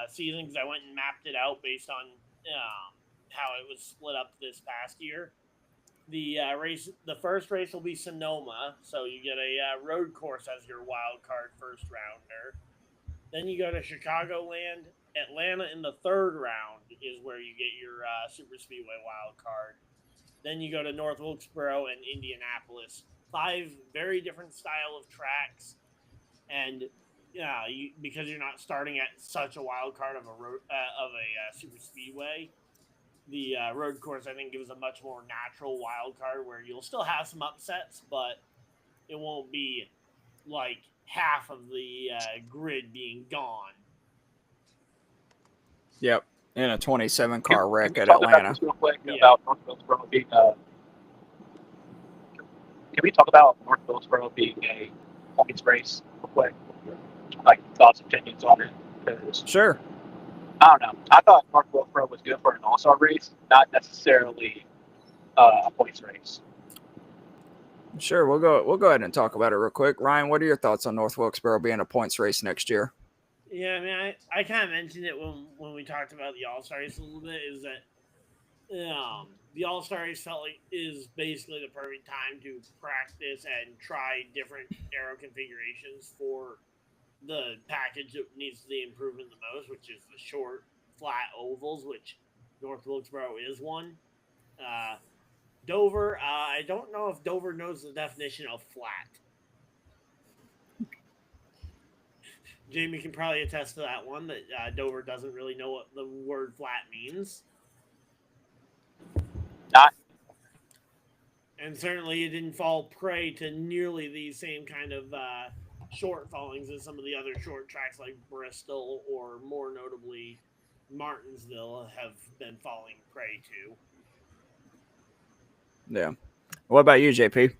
season, because I went and mapped it out based on how it was split up this past year. The first race will be Sonoma, so you get a road course as your wild card first rounder. Then you go to Chicagoland. Atlanta in the third round is where you get your Super Speedway wild card. Then you go to North Wilkesboro and Indianapolis. 5 very different style of tracks, and because you're not starting at such a wild card of a Super Speedway. The road course, I think, gives a much more natural wild card where you'll still have some upsets, but it won't be like half of the grid being gone. Yep, in a 27-car wreck Can at we talk Atlanta. about this real quick about North Wilkesboro being can we talk about North Wilkesboro being a points race real quick? Like thoughts, opinions on it? Because Sure. I don't know. I thought North Wilkesboro was good for an all-star race, not necessarily a points race. Sure, we'll go ahead and talk about it real quick. Ryan, what are your thoughts on North Wilkesboro being a points race next year? Yeah, I mean, I kind of mentioned it when we talked about the All-Star race a little bit, is that the All-Star race felt like is basically the perfect time to practice and try different aero configurations for the package that needs the improvement the most, which is the short, flat ovals, which North Wilkesboro is one. Dover, I don't know if Dover knows the definition of flat. Jayme can probably attest to that one, that Dover doesn't really know what the word flat means. Not. And certainly it didn't fall prey to nearly the same kind of short fallings as some of the other short tracks like Bristol or, more notably, Martinsville have been falling prey to. Yeah. What about you, JP?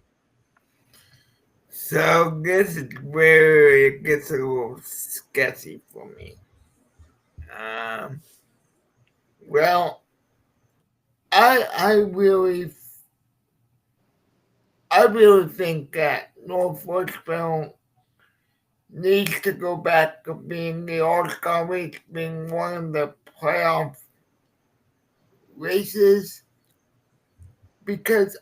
So this is where it gets a little sketchy for me. Well, I really think that North Wilkesboro needs to go back to being the All-Star race, being one of the playoff races, because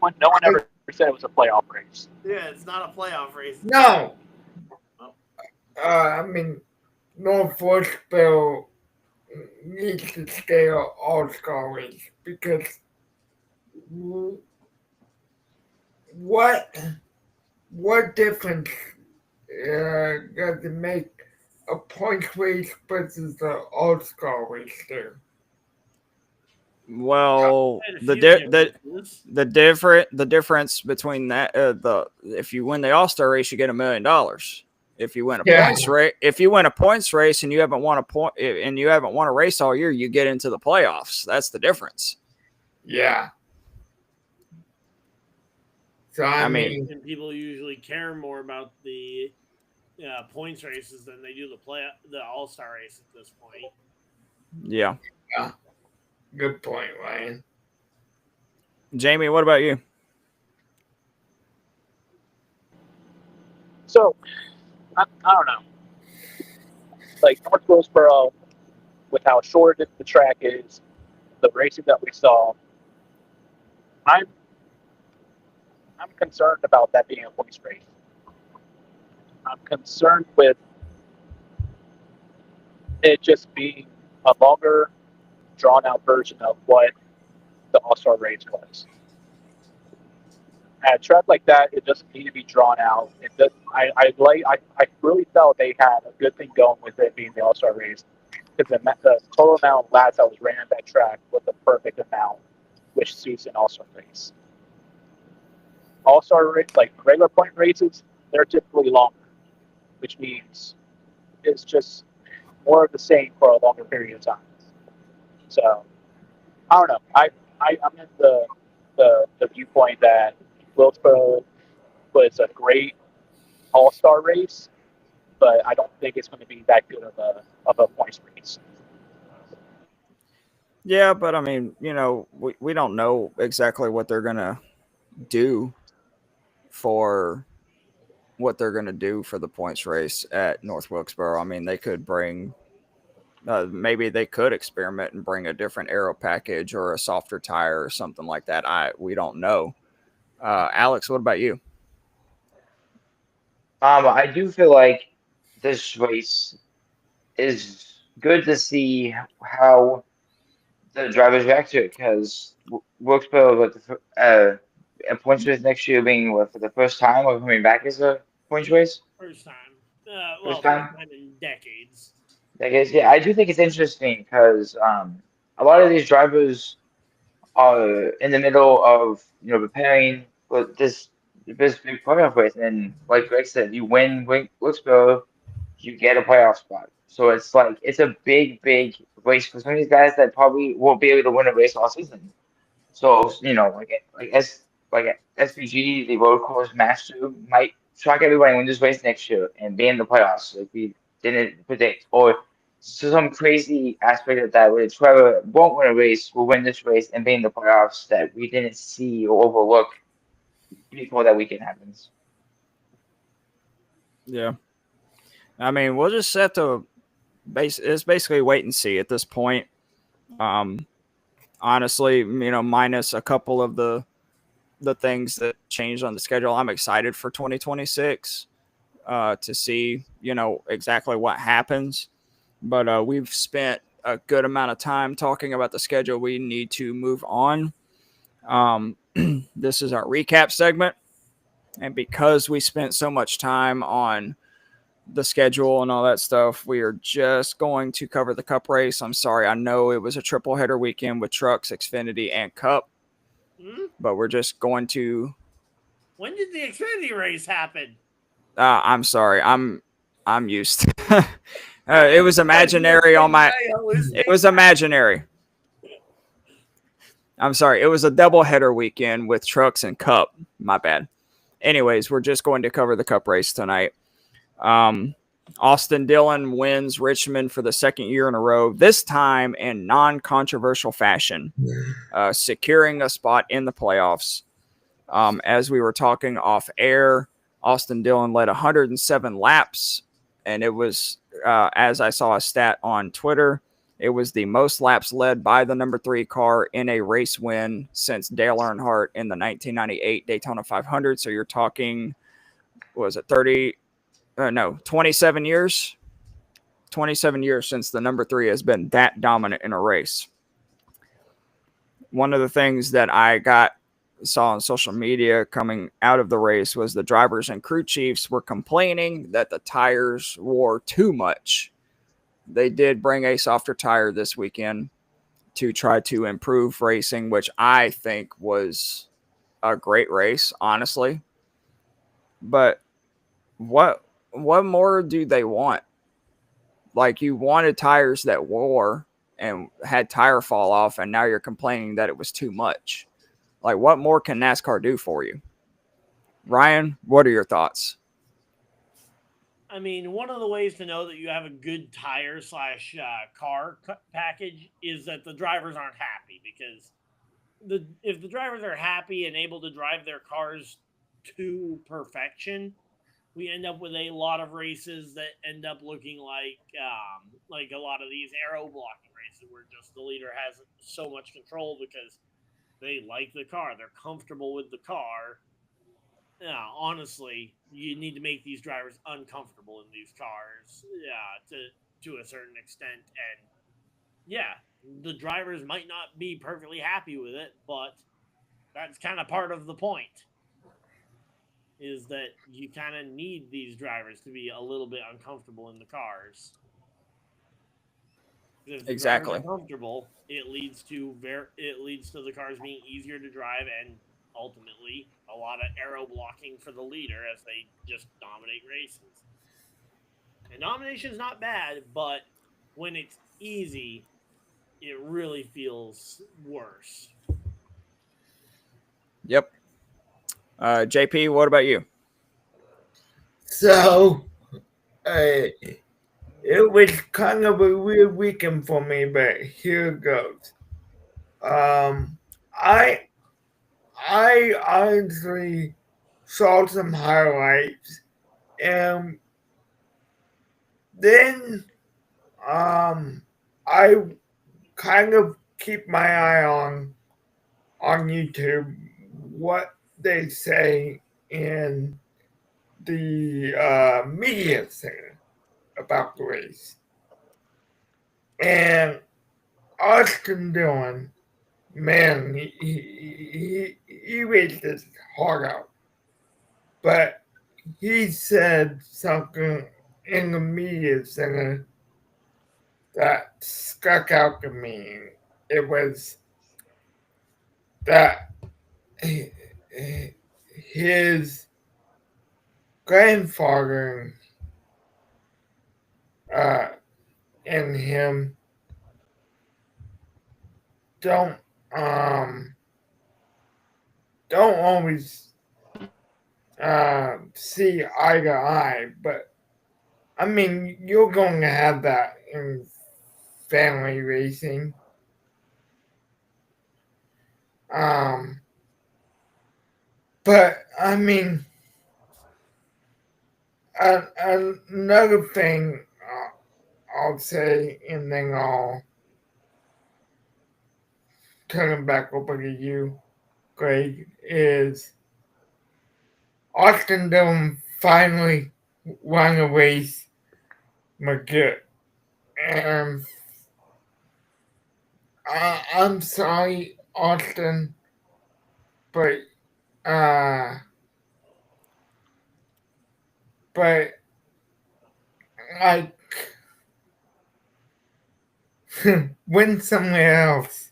No one ever said it was a playoff race. Yeah, it's not a playoff race. No. I mean, North Wilkesboro needs to stay an all-star race because what difference does it make a points race versus the All-Star race there? Well, And a the few difference between that if you win the All-Star race, you get $1 million. If you win a Yeah. points race and you haven't won a race all year, you get into the playoffs. That's the difference. Yeah. So I mean, And people usually care more about the points races than they do the All-Star race at this point. Yeah. good point, Ryan. Jayme, what about you? So, I don't know. Like North Wilkesboro, with how short the track is, the racing that we saw, I'm concerned about that being a points race. I'm concerned with it just being a longer, drawn-out version of what the All-Star race was. At a track like that, it doesn't need to be drawn out. It does. I really felt they had a good thing going with it being the All-Star race, because the total amount of laps that was ran at that track was the perfect amount, which suits an All-Star race. All-Star race, like regular point races, they're typically longer, which means it's just more of the same for a longer period of time. So I don't know. I'm in the viewpoint that Wilkesboro was a great all-star race, but I don't think it's going to be that good of a points race. Yeah, but I mean, we don't know exactly what they're gonna do for the points race at North Wilkesboro. I mean, they could bring maybe they could experiment and bring a different aero package or a softer tire or something like that. We don't know. Alex, what about you? I do feel like this race is good to see how the drivers react to it, because Wilkesboro with a points race next year being for the first time or coming back as a points race. First time. First First time? time in decades. I guess, yeah, I do think it's interesting because a lot of these drivers are in the middle of preparing for this big playoff race, and like Greg said, you win Wilkesboro, you get a playoff spot. So it's like it's a big race for some of these guys that probably won't be able to win a race all season. So like SPG, the road course master might shock everybody and win this race next year and be in the playoffs like we didn't predict, or some crazy aspect of that where Trevor won't win a race, will win this race and be in the playoffs that we didn't see or overlook before that weekend happens. Yeah. I mean, we'll just have to it's basically wait and see at this point. Honestly, minus a couple of the things that changed on the schedule, I'm excited for 2026 to see, exactly what happens. But we've spent a good amount of time talking about the schedule. We need to move on. This is our recap segment. And because we spent so much time on the schedule and all that stuff, we are just going to cover the Cup race. I'm sorry, I know it was a triple header weekend with Trucks, Xfinity, and Cup, but we're just going to. When did the Xfinity race happen? I'm sorry, I'm used. It was imaginary on my. It was imaginary. I'm sorry, it was a double header weekend with Trucks and Cup. My bad. Anyways, we're just going to cover the Cup race tonight. Austin Dillon wins Richmond for the second year in a row, this time in non-controversial fashion, securing a spot in the playoffs. As we were talking off air, Austin Dillon led 107 laps, and it was, as I saw a stat on Twitter, it was the most laps led by the number 3 car in a race win since Dale Earnhardt in the 1998 Daytona 500. So you're talking, was it 27 years? 27 years since the number 3 has been that dominant in a race. One of the things that I got saw on social media coming out of the race was the drivers and crew chiefs were complaining that the tires wore too much. They did bring a softer tire this weekend to try to improve racing, which I think was a great race, honestly. But what more do they want? Like, you wanted tires that wore and had tire fall off, and now you're complaining that it was too much. Like, what more can NASCAR do for you? Ryan, what are your thoughts? I mean, one of the ways to know that you have a good tire slash car package is that the drivers aren't happy, because if the drivers are happy and able to drive their cars to perfection, we end up with a lot of races that end up looking like a lot of these aero blocking races where just the leader has so much control because they like the car, they're comfortable with the car. Yeah, honestly, you need to make these drivers uncomfortable in these cars, to a certain extent. And yeah, the drivers might not be perfectly happy with it, but that's kind of part of the point. Is that you kind of need these drivers to be a little bit uncomfortable in the cars. If the Exactly. drivers are comfortable, it leads to the cars being easier to drive and ultimately a lot of aero blocking for the leader as they just dominate races. And domination is not bad, but when it's easy, it really feels worse. Yep. JP, what about you? So, it was kind of a weird weekend for me, but here it goes. I honestly saw some highlights, and then I kind of keep my eye on YouTube what they say in the media center about the race. And Austin Dillon, man, he raced his heart out. But he said something in the media center that stuck out to me. It was that his grandfather and him don't always see eye to eye, but I mean, you're going to have that in family racing. But I mean, another thing I'll say, and then I'll turn it back over to you, Greg, is Austin Dillon finally won a race good. And I'm sorry, Austin, but like win somewhere else.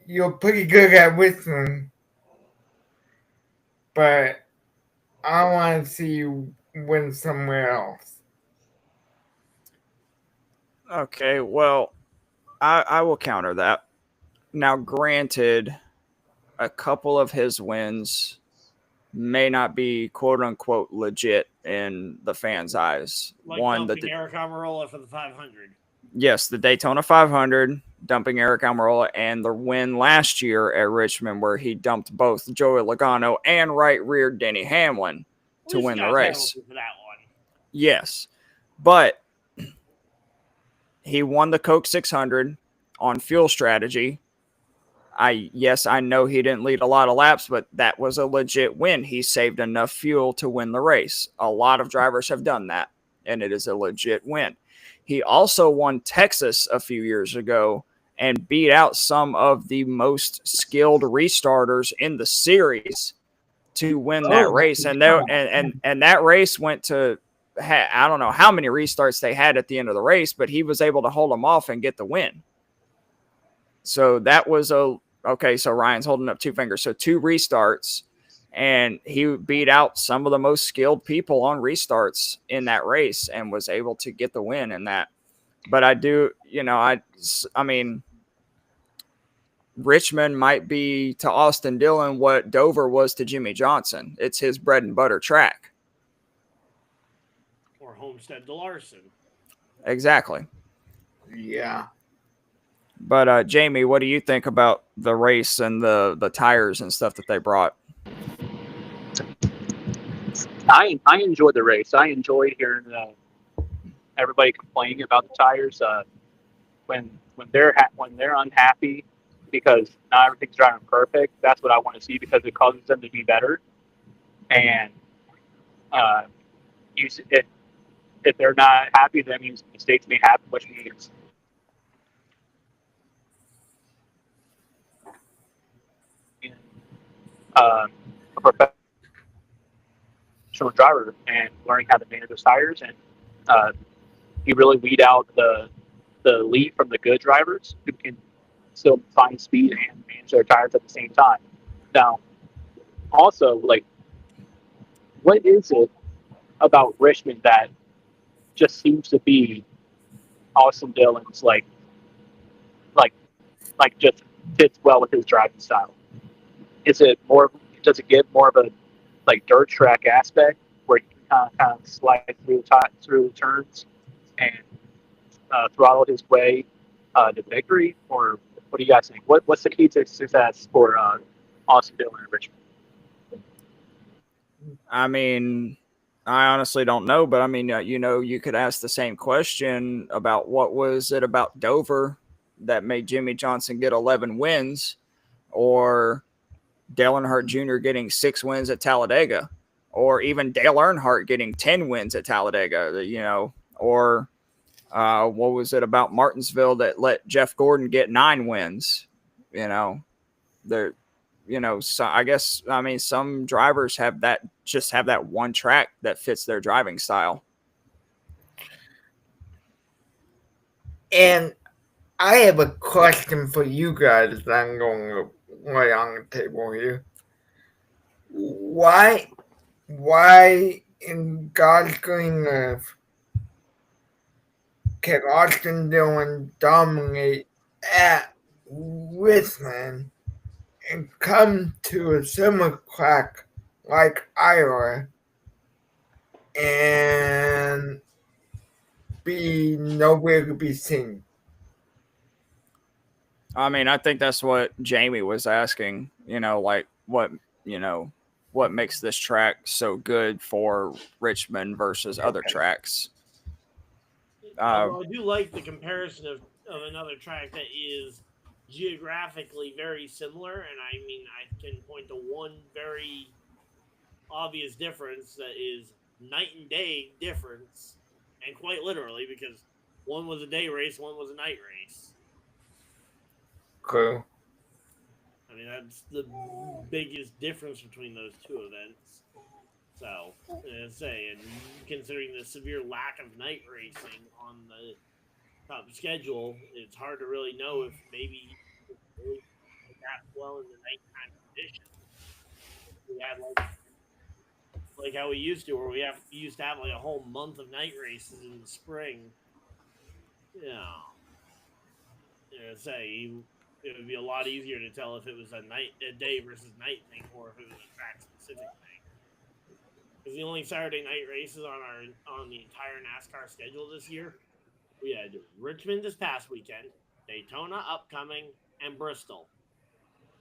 You're pretty good at Richmond, but I want to see you win somewhere else. Okay, well, I will counter that. Now, granted, a couple of his wins may not be quote unquote legit in the fans' eyes. Like One, dumping Eric Almirola for the 500. Yes, the Daytona 500, dumping Eric Almirola, and the win last year at Richmond where he dumped both Joey Logano and right-rear Denny Hamlin to win the race. For that one. Yes, but he won the Coke 600 on fuel strategy. I know he didn't lead a lot of laps, but that was a legit win. He saved enough fuel to win the race. A lot of drivers have done that, and it is a legit win. He also won Texas a few years ago and beat out some of the most skilled restarters in the series to win that race. And that race went to, I don't know how many restarts they had at the end of the race, but he was able to hold them off and get the win. So that was okay. So Ryan's holding up 2 fingers. So 2 restarts, and he beat out some of the most skilled people on restarts in that race and was able to get the win in that. But I do, I mean, Richmond might be to Austin Dillon what Dover was to Jimmie Johnson. It's his bread and butter track. Or Homestead to Larson. Exactly. Yeah. But Jayme, what do you think about the race and the tires and stuff that they brought? I enjoyed the race. I enjoyed hearing everybody complaining about the tires. When they're unhappy because not everything's driving perfect, that's what I want to see, because it causes them to be better. And if they're not happy, that means mistakes may happen, which means a professional driver and learning how to manage those tires, and you really weed out the lead from the good drivers who can still find speed and manage their tires at the same time. Now, also, like, what is it about Richmond that just seems to be Austin Dillon's like just fits well with his driving style? Is it more? Does it give more of a like dirt track aspect where you can kind of slide through the turns and throttle his way to victory? Or what do you guys think? What's the key to success for Austin Dillon and Richmond? I mean, I honestly don't know, but I mean, you could ask the same question about what was it about Dover that made Jimmie Johnson get 11 wins, or Dale Earnhardt Jr. getting 6 wins at Talladega, or even Dale Earnhardt getting 10 wins at Talladega, or what was it about Martinsville that let Jeff Gordon get 9 wins? So I guess, I mean, some drivers have that one track that fits their driving style. And I have a question for you guys that I'm going to lay on the table here. Why in God's green earth can Austin Dillon dominate at Richmond and come to a similar track like Iowa and be nowhere to be seen? I mean, I think that's what Jayme was asking, like what makes this track so good for Richmond versus other tracks. Although I do like the comparison of another track that is geographically very similar, and I mean, I can point to one very obvious difference that is night and day difference, and quite literally, because one was a day race, one was a night race. Cool. I mean, that's the biggest difference between those 2 events. So, and considering the severe lack of night racing on the top schedule, it's hard to really know if maybe really adapt well in the nighttime conditions. We had like how we used to, where we used to have like a whole month of night races in the spring. It would be a lot easier to tell if it was a day versus night thing, or if it was a track specific thing. Because the only Saturday night races on the entire NASCAR schedule this year, we had Richmond this past weekend, Daytona upcoming, and Bristol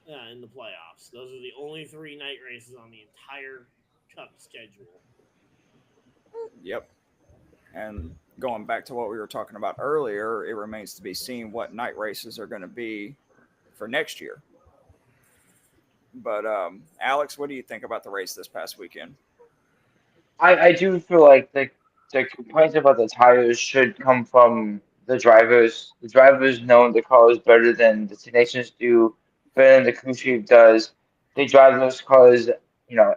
in the playoffs. Those are the only 3 night races on the entire Cup schedule. Yep. And going back to what we were talking about earlier, it remains to be seen what night races are going to be for next year. But Alex, what do you think about the race this past weekend? I do feel like the complaints about the tires should come from the drivers. The drivers know the cars better than the technicians do, better than the crew chief does. They drive those cars,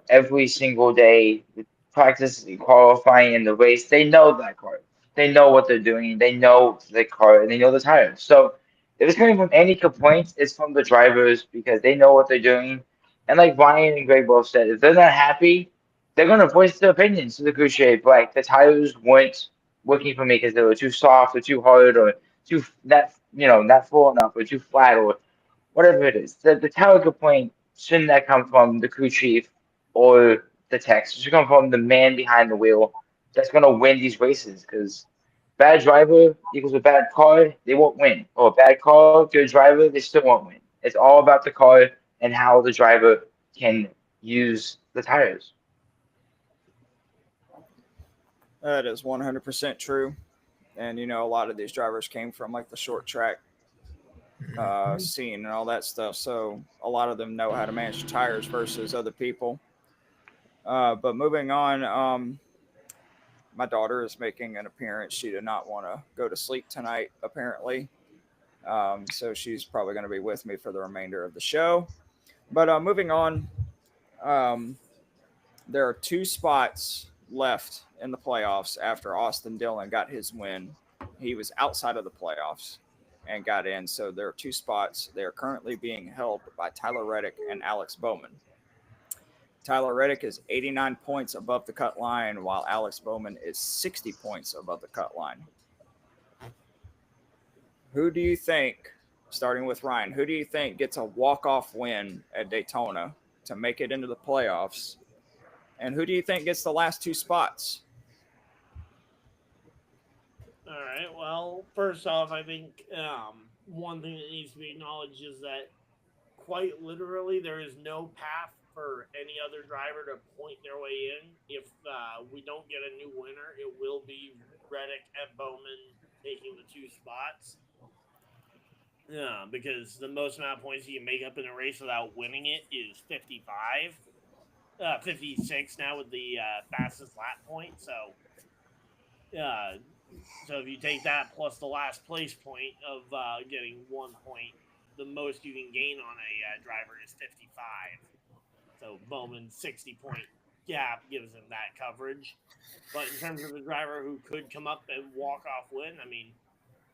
every single day. The practice, the qualifying, and the race. They know that car. They know what they're doing. They know the car, and they know the tires. So if it's coming from any complaints, it's from the drivers because they know what they're doing. And like Ryan and Greg both said, if they're not happy, they're gonna voice their opinions to the crew chief. Like the tires weren't working for me because they were too soft or too hard or too not full enough or too flat or whatever it is. The tower complaint shouldn't that come from the crew chief or the techs. It should come from the man behind the wheel that's gonna win these races because bad driver equals a bad car, they won't win. Or a bad car, good driver, they still won't win. It's all about the car and how the driver can use the tires. That is 100% true. And, a lot of these drivers came from like the short track scene and all that stuff. So a lot of them know how to manage tires versus other people. But moving on, my daughter is making an appearance. She did not want to go to sleep tonight, apparently. So she's probably going to be with me for the remainder of the show. But moving on, there are 2 spots left in the playoffs after Austin Dillon got his win. He was outside of the playoffs and got in. So there are 2 spots. They are currently being held by Tyler Reddick and Alex Bowman. Tyler Reddick is 89 points above the cut line, while Alex Bowman is 60 points above the cut line. Who do you think, starting with Ryan, who do you think gets a walk-off win at Daytona to make it into the playoffs? And who do you think gets the last 2 spots? All right. Well, first off, I think one thing that needs to be acknowledged is that quite literally there is no path for any other driver to point their way in. If we don't get a new winner, it will be Reddick and Bowman taking the 2 spots. Yeah, because the most amount of points you can make up in a race without winning it is 55. 56 now with the fastest lap point. So if you take that plus the last place point of getting 1 point, the most you can gain on a driver is 55. So Bowman's 60-point gap gives him that coverage. But in terms of the driver who could come up and walk-off win, I mean,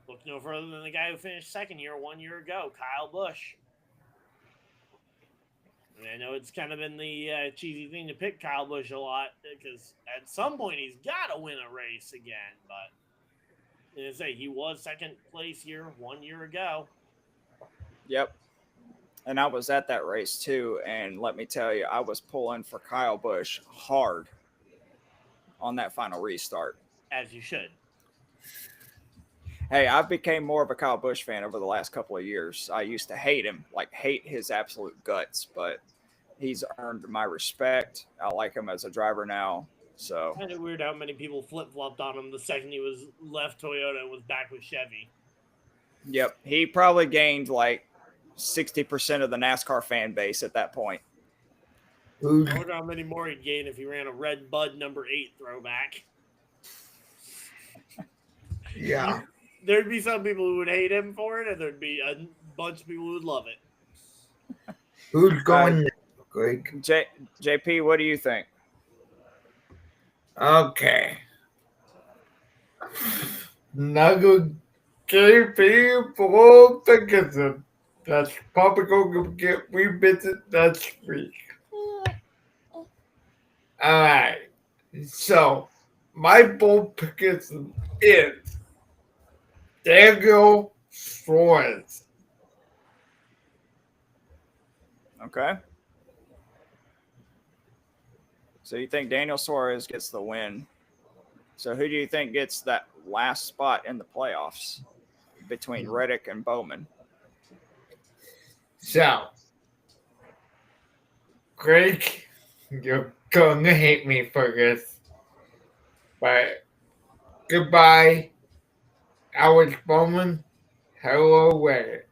look no further than the guy who finished second here 1 year ago, Kyle Busch. And I know it's kind of been the cheesy thing to pick Kyle Busch a lot because at some point he's got to win a race again. But as I say, he was second place here 1 year ago. Yep. And I was at that race too. And let me tell you, I was pulling for Kyle Busch hard on that final restart. As you should. Hey, I've become more of a Kyle Busch fan over the last couple of years. I used to hate him, hate his absolute guts, but he's earned my respect. I like him as a driver now. So kind of weird how many people flip-flopped on him the second he was left Toyota and was back with Chevy. Yep, he probably gained 60% of the NASCAR fan base at that point. I wonder how many more he'd gain if he ran a Red Bud number 8 throwback. Yeah. There'd be some people who would hate him for it, and there'd be a bunch of people who would love it. Who's going next, Greg? JP, what do you think? Okay. Nugget JP for Pigskin. That's probably going to get revisited next week. Alright. So, my bold Pigskin is Daniel Suarez. Okay. So you think Daniel Suarez gets the win. So who do you think gets that last spot in the playoffs between Reddick and Bowman? So, Greg, you're going to hate me for this. But goodbye, Alex Bowman. Hello, Reddick.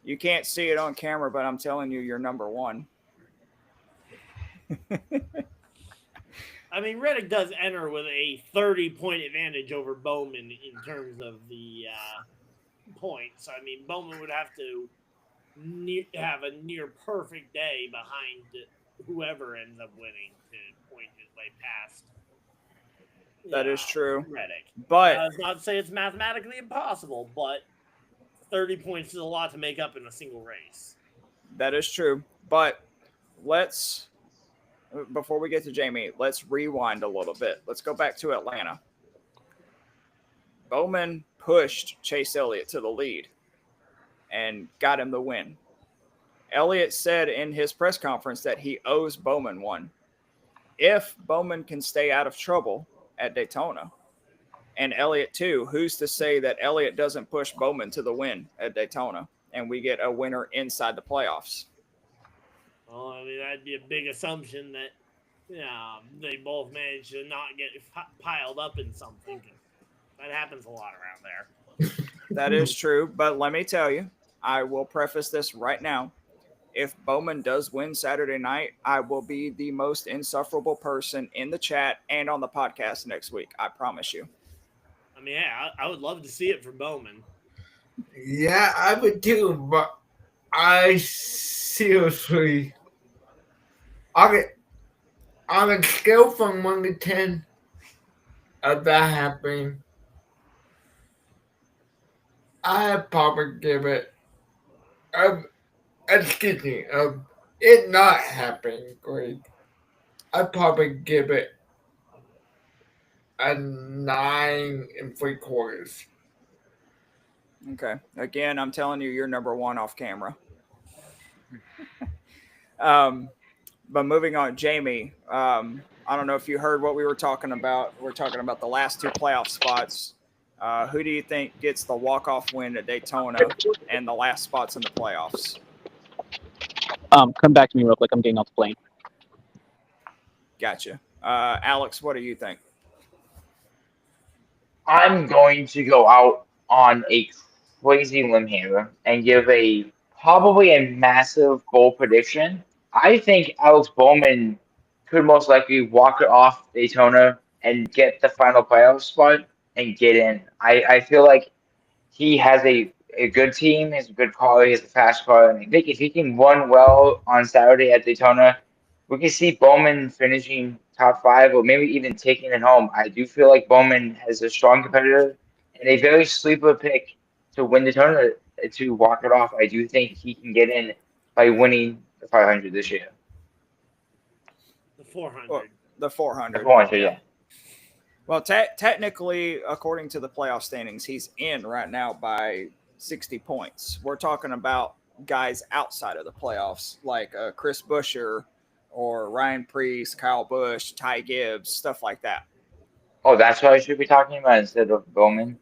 You can't see it on camera, but I'm telling you, you're number 1. I mean, Reddick does enter with a 30-point advantage over Bowman in terms of the points. I mean, Bowman would have to have a near perfect day behind whoever ends up winning to point his way past. That is true. Reddick. But It's not to say it's mathematically impossible, but 30 points is a lot to make up in a single race. that is true. But let's, before we get to Jayme, let's rewind a little bit. Let's go back to Atlanta. Bowman pushed Chase Elliott to the lead and got him the win. Elliott said in his press conference that he owes Bowman one. If Bowman can stay out of trouble at Daytona, and Elliott too, who's to say that Elliott doesn't push Bowman to the win at Daytona and we get a winner inside the playoffs? Well, I mean, that'd be a big assumption that they both manage to not get piled up in something. That happens a lot around there. That is true, but let me tell you, I will preface this right now. If Bowman does win Saturday night, I will be the most insufferable person in the chat and on the podcast next week. I promise you. I mean, yeah, I would love to see it for Bowman. Yeah, I would too, but I seriously, on a scale from 1 to 10 of that happening, I'd probably give it it not happening, Greg. I'd probably give it a 9 3/4. Okay. Again, I'm telling you, you're number one off camera. But moving on, Jayme, I don't know if you heard what we were talking about. We're talking about the last two playoff spots. Who do you think gets the walk-off win at Daytona and the last spots in the playoffs? Come back to me real quick. I'm getting off the plane. Gotcha. Alex, what do you think? I'm going to go out on a crazy limb here and give probably a massive bold prediction. I think Alex Bowman could most likely walk it off Daytona and get the final playoff spot and get in. I feel like he has a good team, he has a good car, he has a fast car, and I think if he can run well on Saturday at Daytona, we can see Bowman finishing top 5 or maybe even taking it home. I do feel like Bowman has a strong competitor and a very sleeper pick to win the tournament, to walk it off. I do think he can get in by winning the 500 this year. The 400. Well, the 400. The 400, yeah. Well, technically, according to the playoff standings, he's in right now by 60 points. We're talking about guys outside of the playoffs, like Chris Buescher or Ryan Preece, Kyle Busch, Ty Gibbs, stuff like that. Oh, that's what I should be talking about instead of Bowman?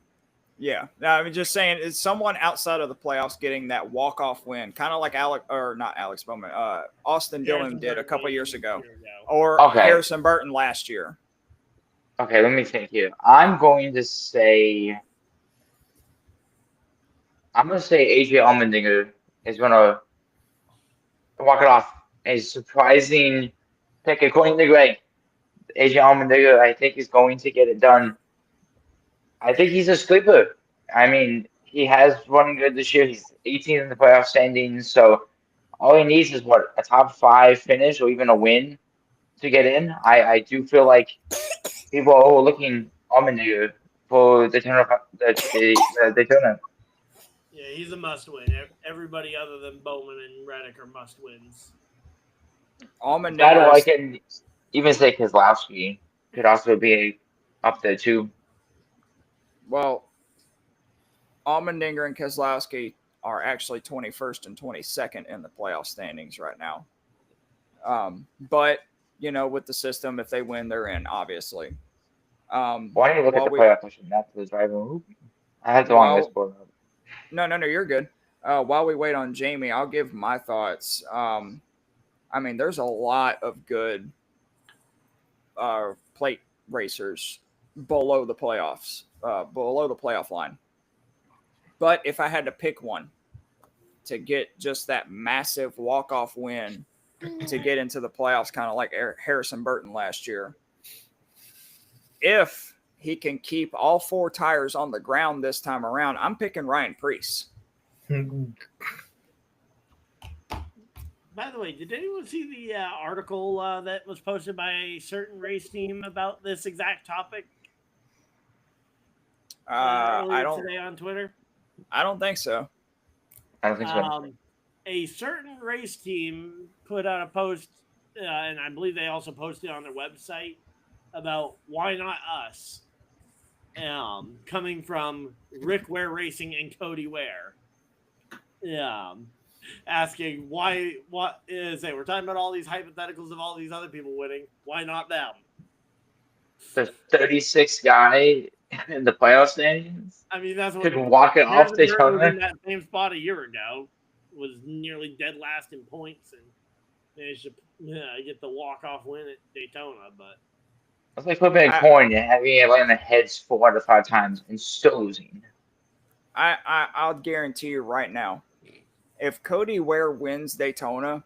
Yeah. Now, I'm just saying, it's someone outside of the playoffs getting that walk-off win, kind of like not Alex Bowman, Austin Dillon did a couple years ago, or Harrison Burton last year. Okay, let me think here. I'm going to say AJ Allmendinger is going to walk it off. A surprising pick, according to Greg. AJ Allmendinger, I think, is going to get it done. I think he's a sleeper. I mean, he has run good this year. He's 18th in the playoff standings, so all he needs is a top 5 finish or even a win to get in. I do feel like people are overlooking Allmendinger for the Daytona. Yeah, he's a must-win. Everybody other than Bowman and Reddick are must-wins. Allmendinger, I can even say Keselowski could also be up there too. Well, Allmendinger and Keselowski are actually 21st and 22nd in the playoff standings right now. But, with the system, if they win, they're in, obviously. Why don't you look at the playoff question, not the driver? I had the wrong list for that. No, you're good. While we wait on Jayme, I'll give my thoughts. There's a lot of good plate racers below the playoffs, below the playoff line. But if I had to pick one to get just that massive walk-off win to get into the playoffs, kind of like Harrison Burton last year, if he can keep all 4 tires on the ground this time around, I'm picking Ryan Preece. By the way, did anyone see the article that was posted by a certain race team about this exact topic I earlier don't. today on Twitter? I don't think so. I don't think so. A certain race team put out a post, and I believe they also posted on their website about why not us, coming from Rick Ware Racing and Cody Ware. Asking why, what is it? We're talking about all these hypotheticals of all these other people winning. Why not them? The 36th guy in the playoff standings I mean, that's what could walk it off Merritt was in Daytona. that same spot a year ago. Was nearly dead last in points and managed to get the walk-off win at Daytona. But It's like flipping a coin and having it land the heads 4 out of 5 times and still losing. I'll guarantee you right now, if Cody Ware wins Daytona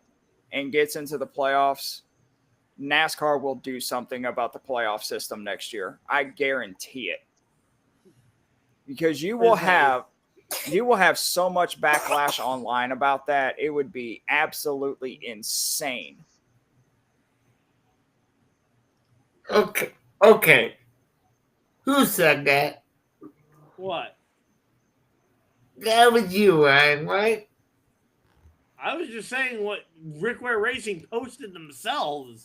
and gets into the playoffs, NASCAR will do something about the playoff system next year. I guarantee it. Because you will have so much backlash online about that. It would be absolutely insane. Okay. Who said that? what? That was you, Ryan, right? I was just saying what Rick Ware Racing posted themselves.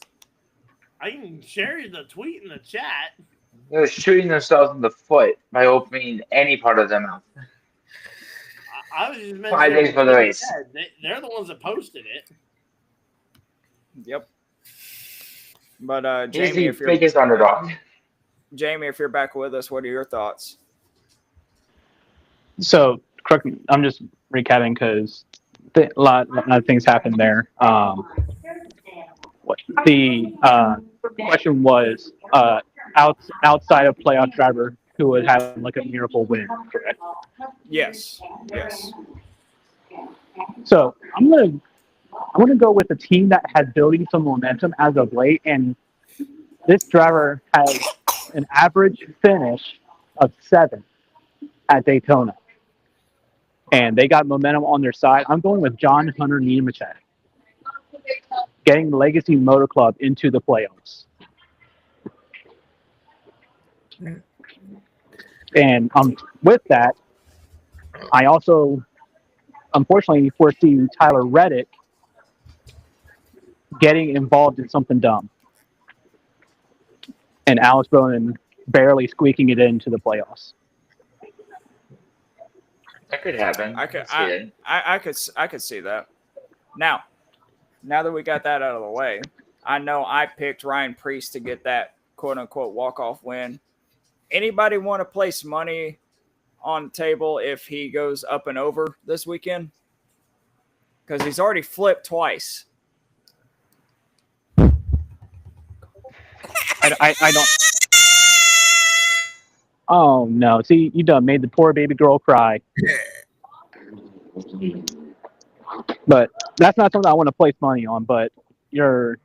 I can share you the tweet in the chat. They're shooting themselves in the foot by opening any part of their mouth. I was just mentioning 5 days for the race. They're the ones that posted it. Yep. But He's Jayme, the if you're biggest underdog. Jayme, if you're back with us, what are your thoughts? So, correct me, I'm just recapping because a lot of things happened there. The question was outside of playoff driver who would have like a miracle win, correct? Yes. So I'm gonna go with a team that has building some momentum as of late, and this driver has an average finish of 7 at Daytona, and they got momentum on their side. I'm going with John Hunter Nemechek, getting Legacy Motor Club into the playoffs. And with that, I also unfortunately foresee Tyler Reddick getting involved in something dumb, and Alex Bowman barely squeaking it into the playoffs. That could happen. I could see that. Now that we got that out of the way, I know I picked Ryan Preece to get that quote unquote walk-off win. Anybody want to place money on the table if he goes up and over this weekend? Because he's already flipped twice. I don't. Oh no! See, you done made the poor baby girl cry. But that's not something I want to place money on. But you're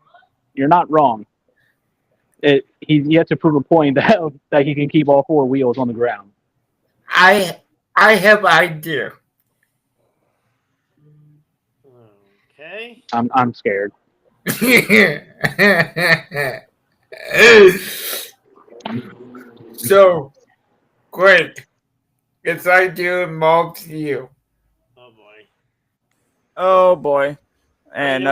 not wrong. He's yet to prove a point that he can keep all 4 wheels on the ground. I have idea. Okay. I'm scared. So, great. This idea involves you. Oh boy. Oh boy! And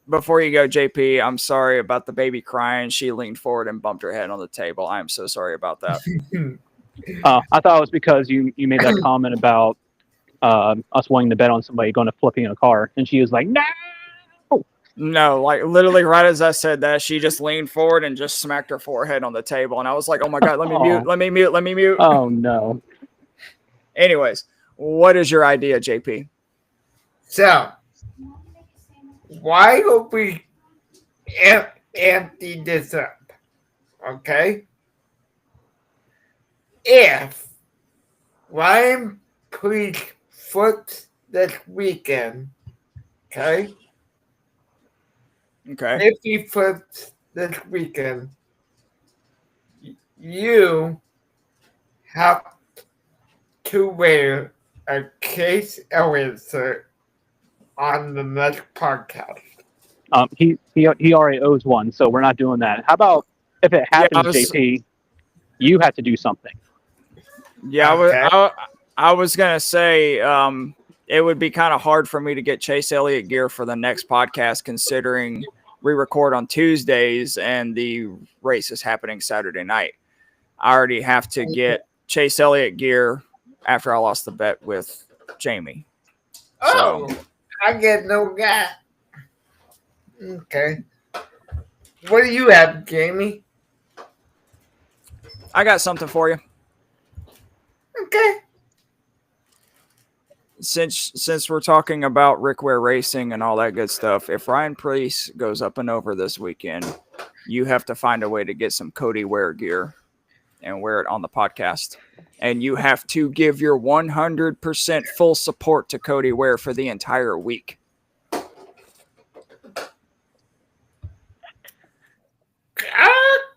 before you go, JP, I'm sorry about the baby crying. She leaned forward and bumped her head on the table. I'm so sorry about that. I thought it was because you made that comment about us wanting to bet on somebody going to flipping a car, and she was like, "No." No, like literally right as I said that, she just leaned forward and just smacked her forehead on the table. And I was like, oh my God, let me mute. Oh, no. Anyways, what is your idea, JP? So, why don't we empty this up? Okay? If Ryan Preece flips this weekend, okay? Okay. If he flips this weekend, you have to wear a Case Elliott shirt on the next podcast. He already owes one, so we're not doing that. How about if it happens, JP, you have to do something. Yeah, Okay. I was gonna say it would be kind of hard for me to get Chase Elliott gear for the next podcast, considering we record on Tuesdays and the race is happening Saturday night. I already have to get Chase Elliott gear after I lost the bet with Jayme. Oh, I get no guy. Okay. What do you have, Jamie? I got something for you. Okay. Since we're talking about Rick Ware Racing and all that good stuff, if Ryan Preece goes up and over this weekend, you have to find a way to get some Cody Ware gear and wear it on the podcast. And you have to give your 100% full support to Cody Ware for the entire week.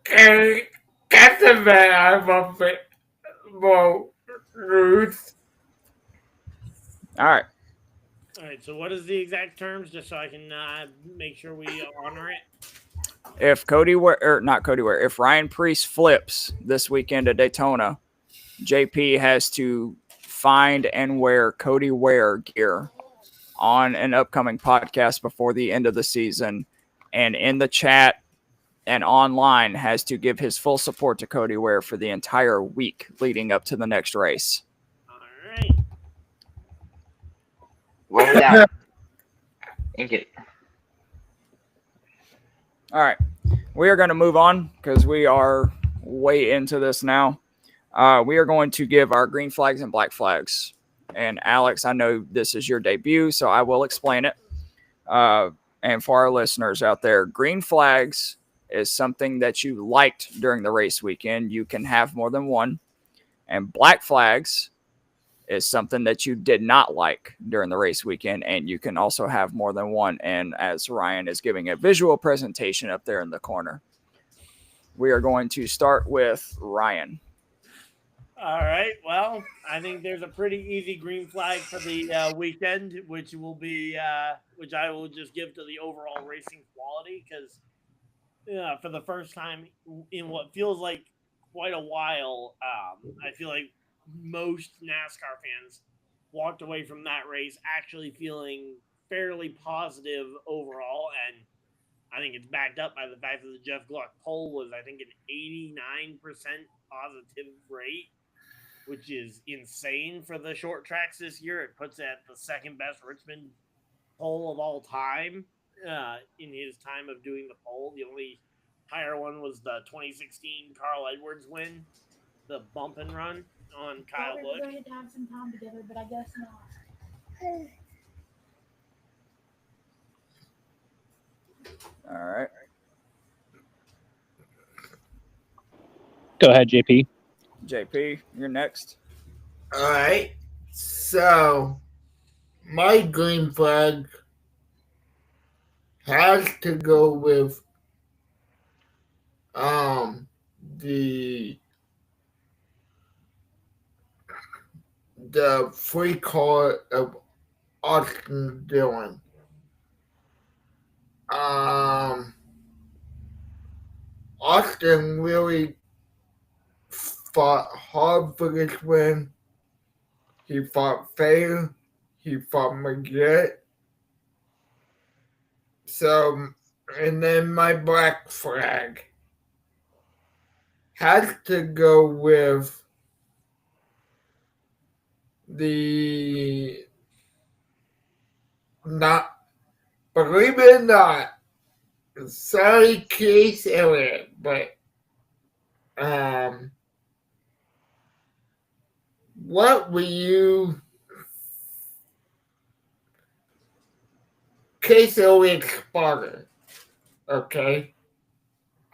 Okay. That's a bit I'm a bit more rude. All right. All right. So, what is the exact terms, just so I can make sure we honor it? If Cody Ware, or not Cody Ware, if Ryan Preece flips this weekend at Daytona, JP has to find and wear Cody Ware gear on an upcoming podcast before the end of the season, and in the chat and online has to give his full support to Cody Ware for the entire week leading up to the next race. All right. Wait it out. Ink it. All right. We are going to move on because we are way into this now. We are going to give our green flags and black flags. And Alex, I know this is your debut, so I will explain it. And for our listeners out there, green flags is something that you liked during the race weekend. You can have more than one. And black flags is something that you did not like during the race weekend, and you can also have more than one. And as Ryan is giving a visual presentation up there in the corner, we are going to start with Ryan. All right. Well, I think there's a pretty easy green flag for the weekend, which will be which I will just give to the overall racing quality, because for the first time in what feels like quite a while, I feel like most NASCAR fans walked away from that race actually feeling fairly positive overall, and I think it's backed up by the fact that the Jeff Gluck poll was, I think, an 89% positive rate, which is insane for the short tracks this year. It puts it at the second best Richmond poll of all time in his time of doing the poll. The only higher one was the 2016 Carl Edwards win, the bump and run on Kyle Busch. We were going to have some time together, but I guess not. All right. Go ahead, JP. JP, you're next. All right. So, my green flag has to go with the free call of Austin Dillon. Austin really fought hard for this win. He fought fair. He fought McGirt. So, and then my black flag has to go with the not, believe it or not, sorry Case Elliott, but what were you Case Elliott spotter? Okay.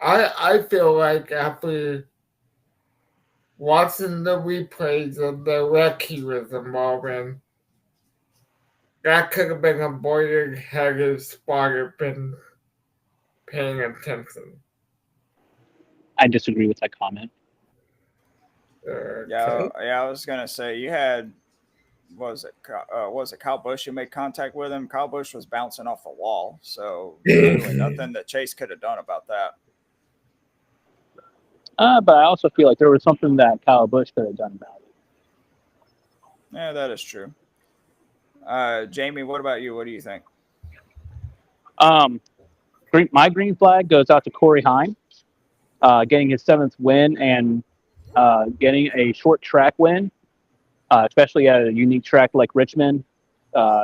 I feel like after watching the replays of the wreck he was involved in, that could have been avoided had his spotter been paying attention. I disagree with that comment. Yeah, Okay. I was gonna say you had was it Kyle Busch who made contact with him? Kyle Busch was bouncing off the wall, so there's really nothing that Chase could have done about that. But I also feel like there was something that Kyle Busch could have done about it. Yeah, that is true. Jayme, what about you? What do you think? Um, my green flag goes out to Corey Heim, getting his 7th win and getting a short track win, especially at a unique track like Richmond.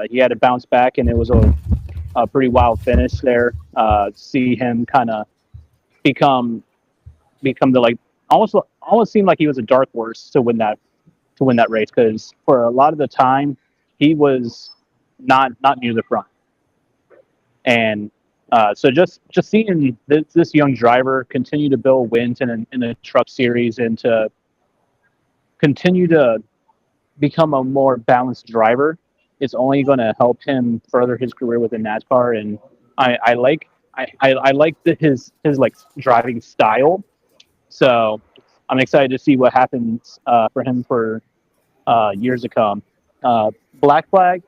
He had to bounce back, and it was a pretty wild finish there. See him kind of become the like almost seemed like he was a dark horse to win that race, because for a lot of the time he was not near the front. And so just seeing this young driver continue to build wins in the truck series and to continue to become a more balanced driver is only going to help him further his career within NASCAR. And I like his like driving style. So I'm excited to see what happens for him for years to come. Black flag.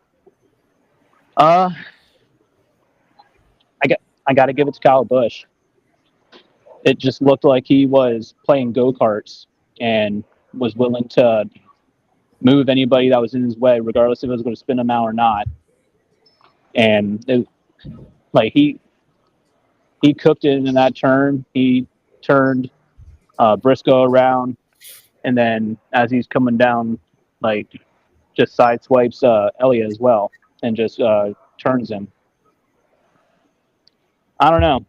Uh, I got to give it to Kyle Busch. It just looked like he was playing go-karts and was willing to move anybody that was in his way, regardless if it was going to spin him out or not. And like he cooked it in that turn. He turned Briscoe around, and then as he's coming down, like just sideswipes Elliott as well, and just turns him. I don't know.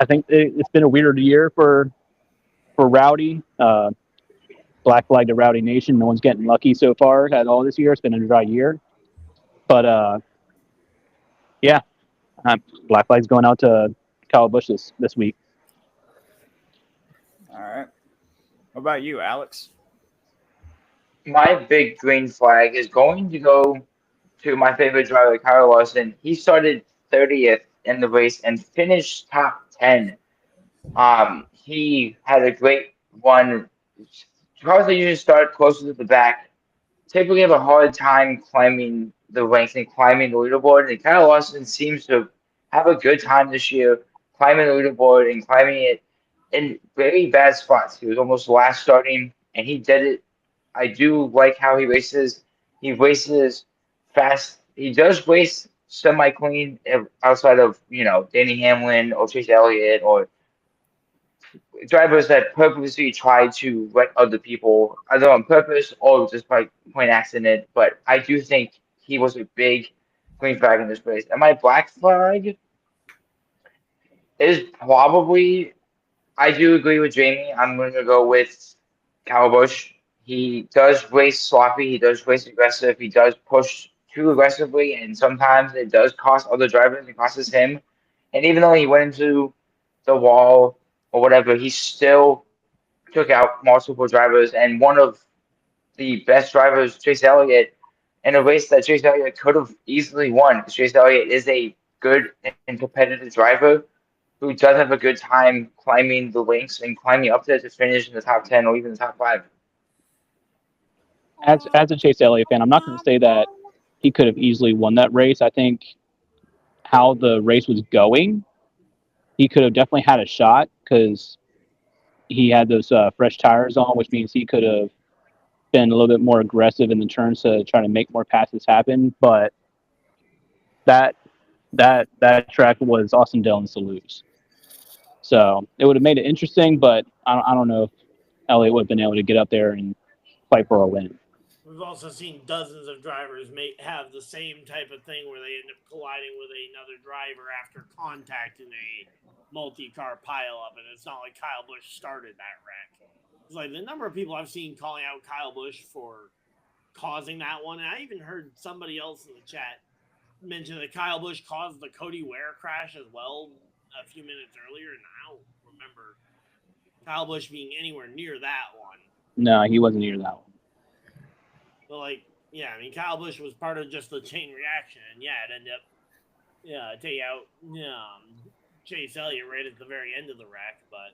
I think it's been a weird year for Rowdy. Black flag to Rowdy Nation. No one's getting lucky so far at all this year. It's been a dry year, but yeah, black flag's going out to Kyle Busch this week. All right. What about you, Alex? My big green flag is going to go to my favorite driver, Kyle Larson. He started 30th in the race and finished top 10. He had a great one. Cars that usually start closer to the back typically have a hard time climbing the ranks and climbing the leaderboard. And Kyle Larson seems to have a good time this year climbing the leaderboard and climbing it in very bad spots. He was almost last starting, and he did it. I do like how he races. He races fast. He does race semi clean outside of Danny Hamlin or Chase Elliott or drivers that purposely try to wreck other people, either on purpose or just by plain accident. But I do think he was a big green flag in this race. And my black flag is probably, I do agree with Jayme. I'm going to go with Kyle Busch. He does race sloppy. He does race aggressive. He does push too aggressively, and sometimes it does cost other drivers. It costs him. And even though he went into the wall or whatever, he still took out multiple drivers. And one of the best drivers, Chase Elliott, in a race that Chase Elliott could have easily won, because Chase Elliott is a good and competitive driver who does have a good time climbing the links and climbing up there to finish in the top 10 or even the top 5. As a Chase Elliott fan, I'm not going to say that he could have easily won that race. I think how the race was going, he could have definitely had a shot because he had those fresh tires on, which means he could have been a little bit more aggressive in the turns to try to make more passes happen. But that track was Austin Dillon's to lose. So it would have made it interesting, but I don't know if Elliott would have been able to get up there and fight for a win. We've also seen dozens of drivers have the same type of thing where they end up colliding with another driver after contacting a multi-car pileup, and it's not like Kyle Busch started that wreck. It's like the number of people I've seen calling out Kyle Busch for causing that one, and I even heard somebody else in the chat mention that Kyle Busch caused the Cody Ware crash as well a few minutes earlier, and I don't remember Kyle Busch being anywhere near that one. No, he wasn't near that one. But I mean, Kyle Busch was part of just the chain reaction, and it ended up, take out Chase Elliott right at the very end of the wreck. But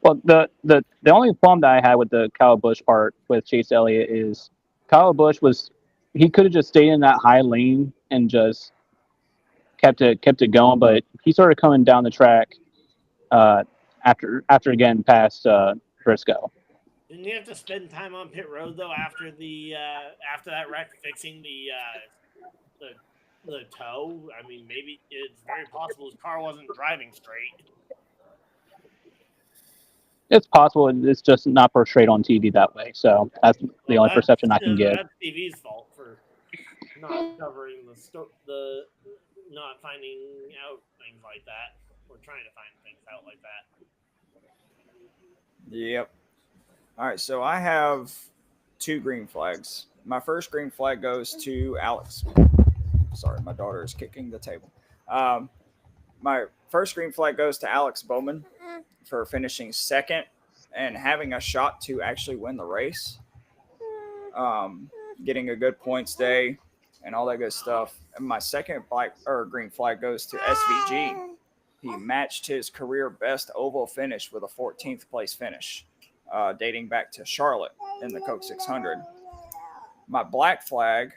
Well, the only problem that I had with the Kyle Busch part with Chase Elliott is Kyle Busch he could have just stayed in that high lane and just kept it going, but he started coming down the track after again past Briscoe. Didn't you have to spend time on pit road though after that wreck fixing the toe? I mean, maybe it's very possible his car wasn't driving straight. It's possible it's just not portrayed on TV that way, so that's the only perception I can give. That's TV's fault for not covering the not finding out things like that, or trying to find things out like that. Yep. All right, so I have 2 green flags. My first green flag goes to Alex. Sorry, my daughter is kicking the table. My first green flag goes to Alex Bowman for finishing second and having a shot to actually win the race. Getting a good points day and all that good stuff. And my second green flag goes to SVG. He matched his career best oval finish with a 14th place finish, dating back to Charlotte in the Coke 600. My black flag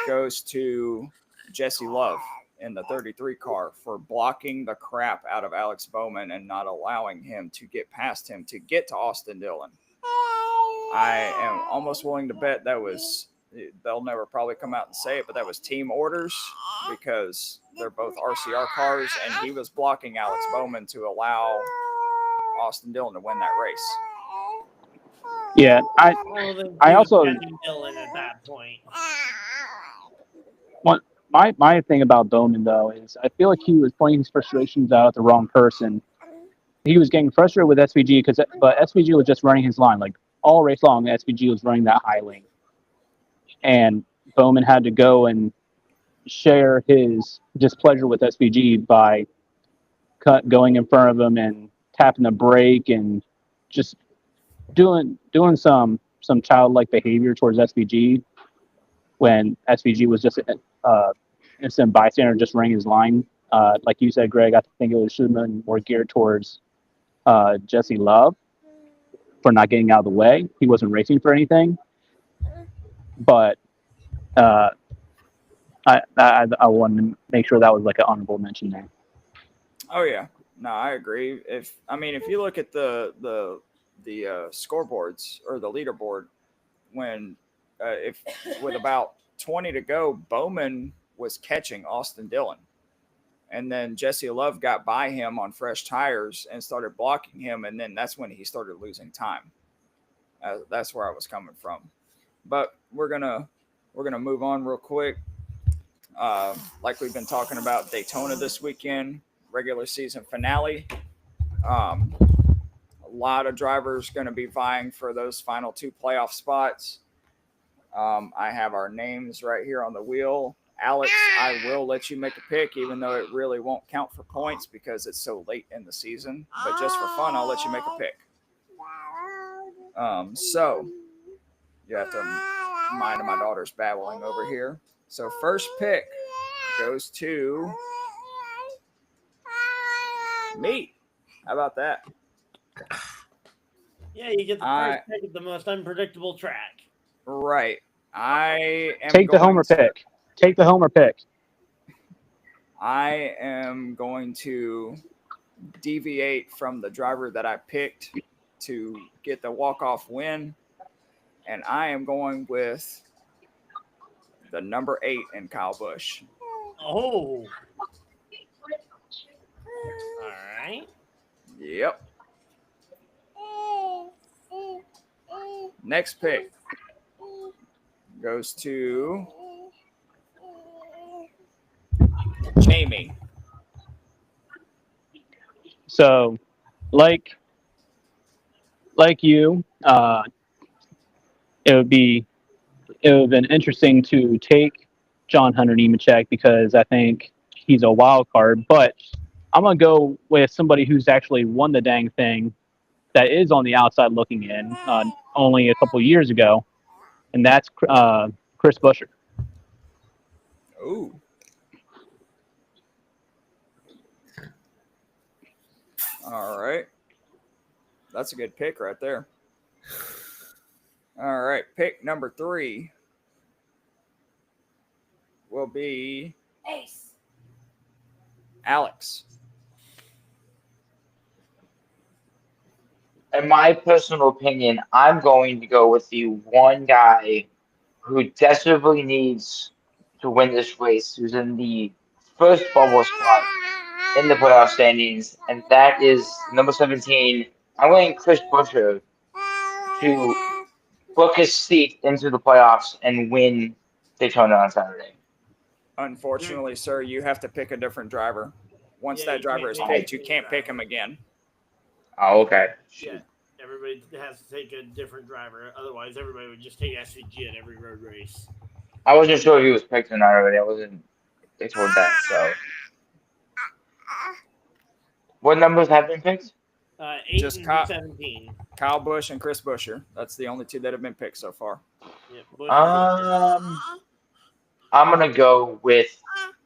goes to Jesse Love in the 33 car for blocking the crap out of Alex Bowman and not allowing him to get past him to get to Austin Dillon. I am almost willing to bet they'll never probably come out and say it, but that was team orders because they're both RCR cars, and he was blocking Alex Bowman to allow Austin Dillon to win that race. Yeah, I also Dillon at that point. My thing about Bowman though is I feel like he was playing his frustrations out at the wrong person. He was getting frustrated with SVG but SVG was just running his line like all race long. SVG was running that high lane, and Bowman had to go and share his displeasure with SVG by going in front of him and tapping the brake and just doing some childlike behavior towards SVG when SVG was just innocent bystander, just running his line. Like you said, Greg, I think it should have been more geared towards Jesse Love for not getting out of the way. He wasn't racing for anything, but I wanted to make sure that was like an honorable mention there. Oh yeah, no, I agree. If you look at the scoreboards or the leaderboard, when if with about 20 to go, Bowman was catching Austin Dillon, and then Jesse Love got by him on fresh tires and started blocking him, and then that's when he started losing time. That's where I was coming from, but we're gonna move on real quick. Like we've been talking about Daytona this weekend, regular season finale. A lot of drivers going to be vying for those final 2 playoff spots. I have our names right here on the wheel. Alex, I will let you make a pick, even though it really won't count for points because it's so late in the season. But just for fun, I'll let you make a pick. So you have to mind my daughter's babbling over here. So first pick goes to me. How about that? Yeah, you get the first pick at the most unpredictable track. Right. I am Take the homer pick. Take the homer pick. I am going to deviate from the driver that I picked to get the walk-off win, and I am going with the number 8 in Kyle Busch. Oh. All right. Yep. Next pick goes to Jayme. So, like you, it would have been interesting to take John Hunter Nemechek because I think he's a wild card. But I'm gonna go with somebody who's actually won the dang thing, that is on the outside looking in, only a couple years ago, and that's Chris Buescher. Ooh. All right. That's a good pick right there. All right, pick number 3 will be Ace. Alex. In my personal opinion, I'm going to go with the one guy who desperately needs to win this race, who's in the first bubble spot in the playoff standings, and that is number 17. I'm going Chris Buescher to book his seat into the playoffs and win Daytona on Saturday. Unfortunately, sir, you have to pick a different driver. Once Yeah, that you driver can't is pick picked, you a can't pick driver. him again. Oh, okay. Yeah, everybody has to take a different driver. Otherwise, everybody would just take SVG at every road race. I wasn't sure if he was picked or not already. I wasn't told that. So, what numbers have been picked? 8 Just and Kyle- 17. Kyle Busch and Chris Buescher. That's the only 2 that have been picked so far. Yeah, Bush and Buescher. I'm gonna go with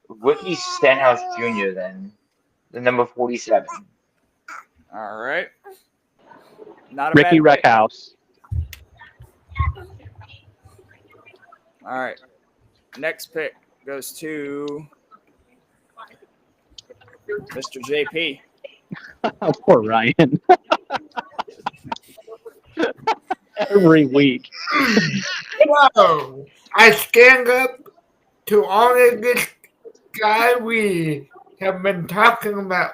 Ricky Stenhouse Jr. then, the number 47. All right. Not a Ricky bad pick. Reckhouse. All right. Next pick goes to Mr. JP. Poor Ryan. Every week. Whoa! I stand up to honor this guy we have been talking about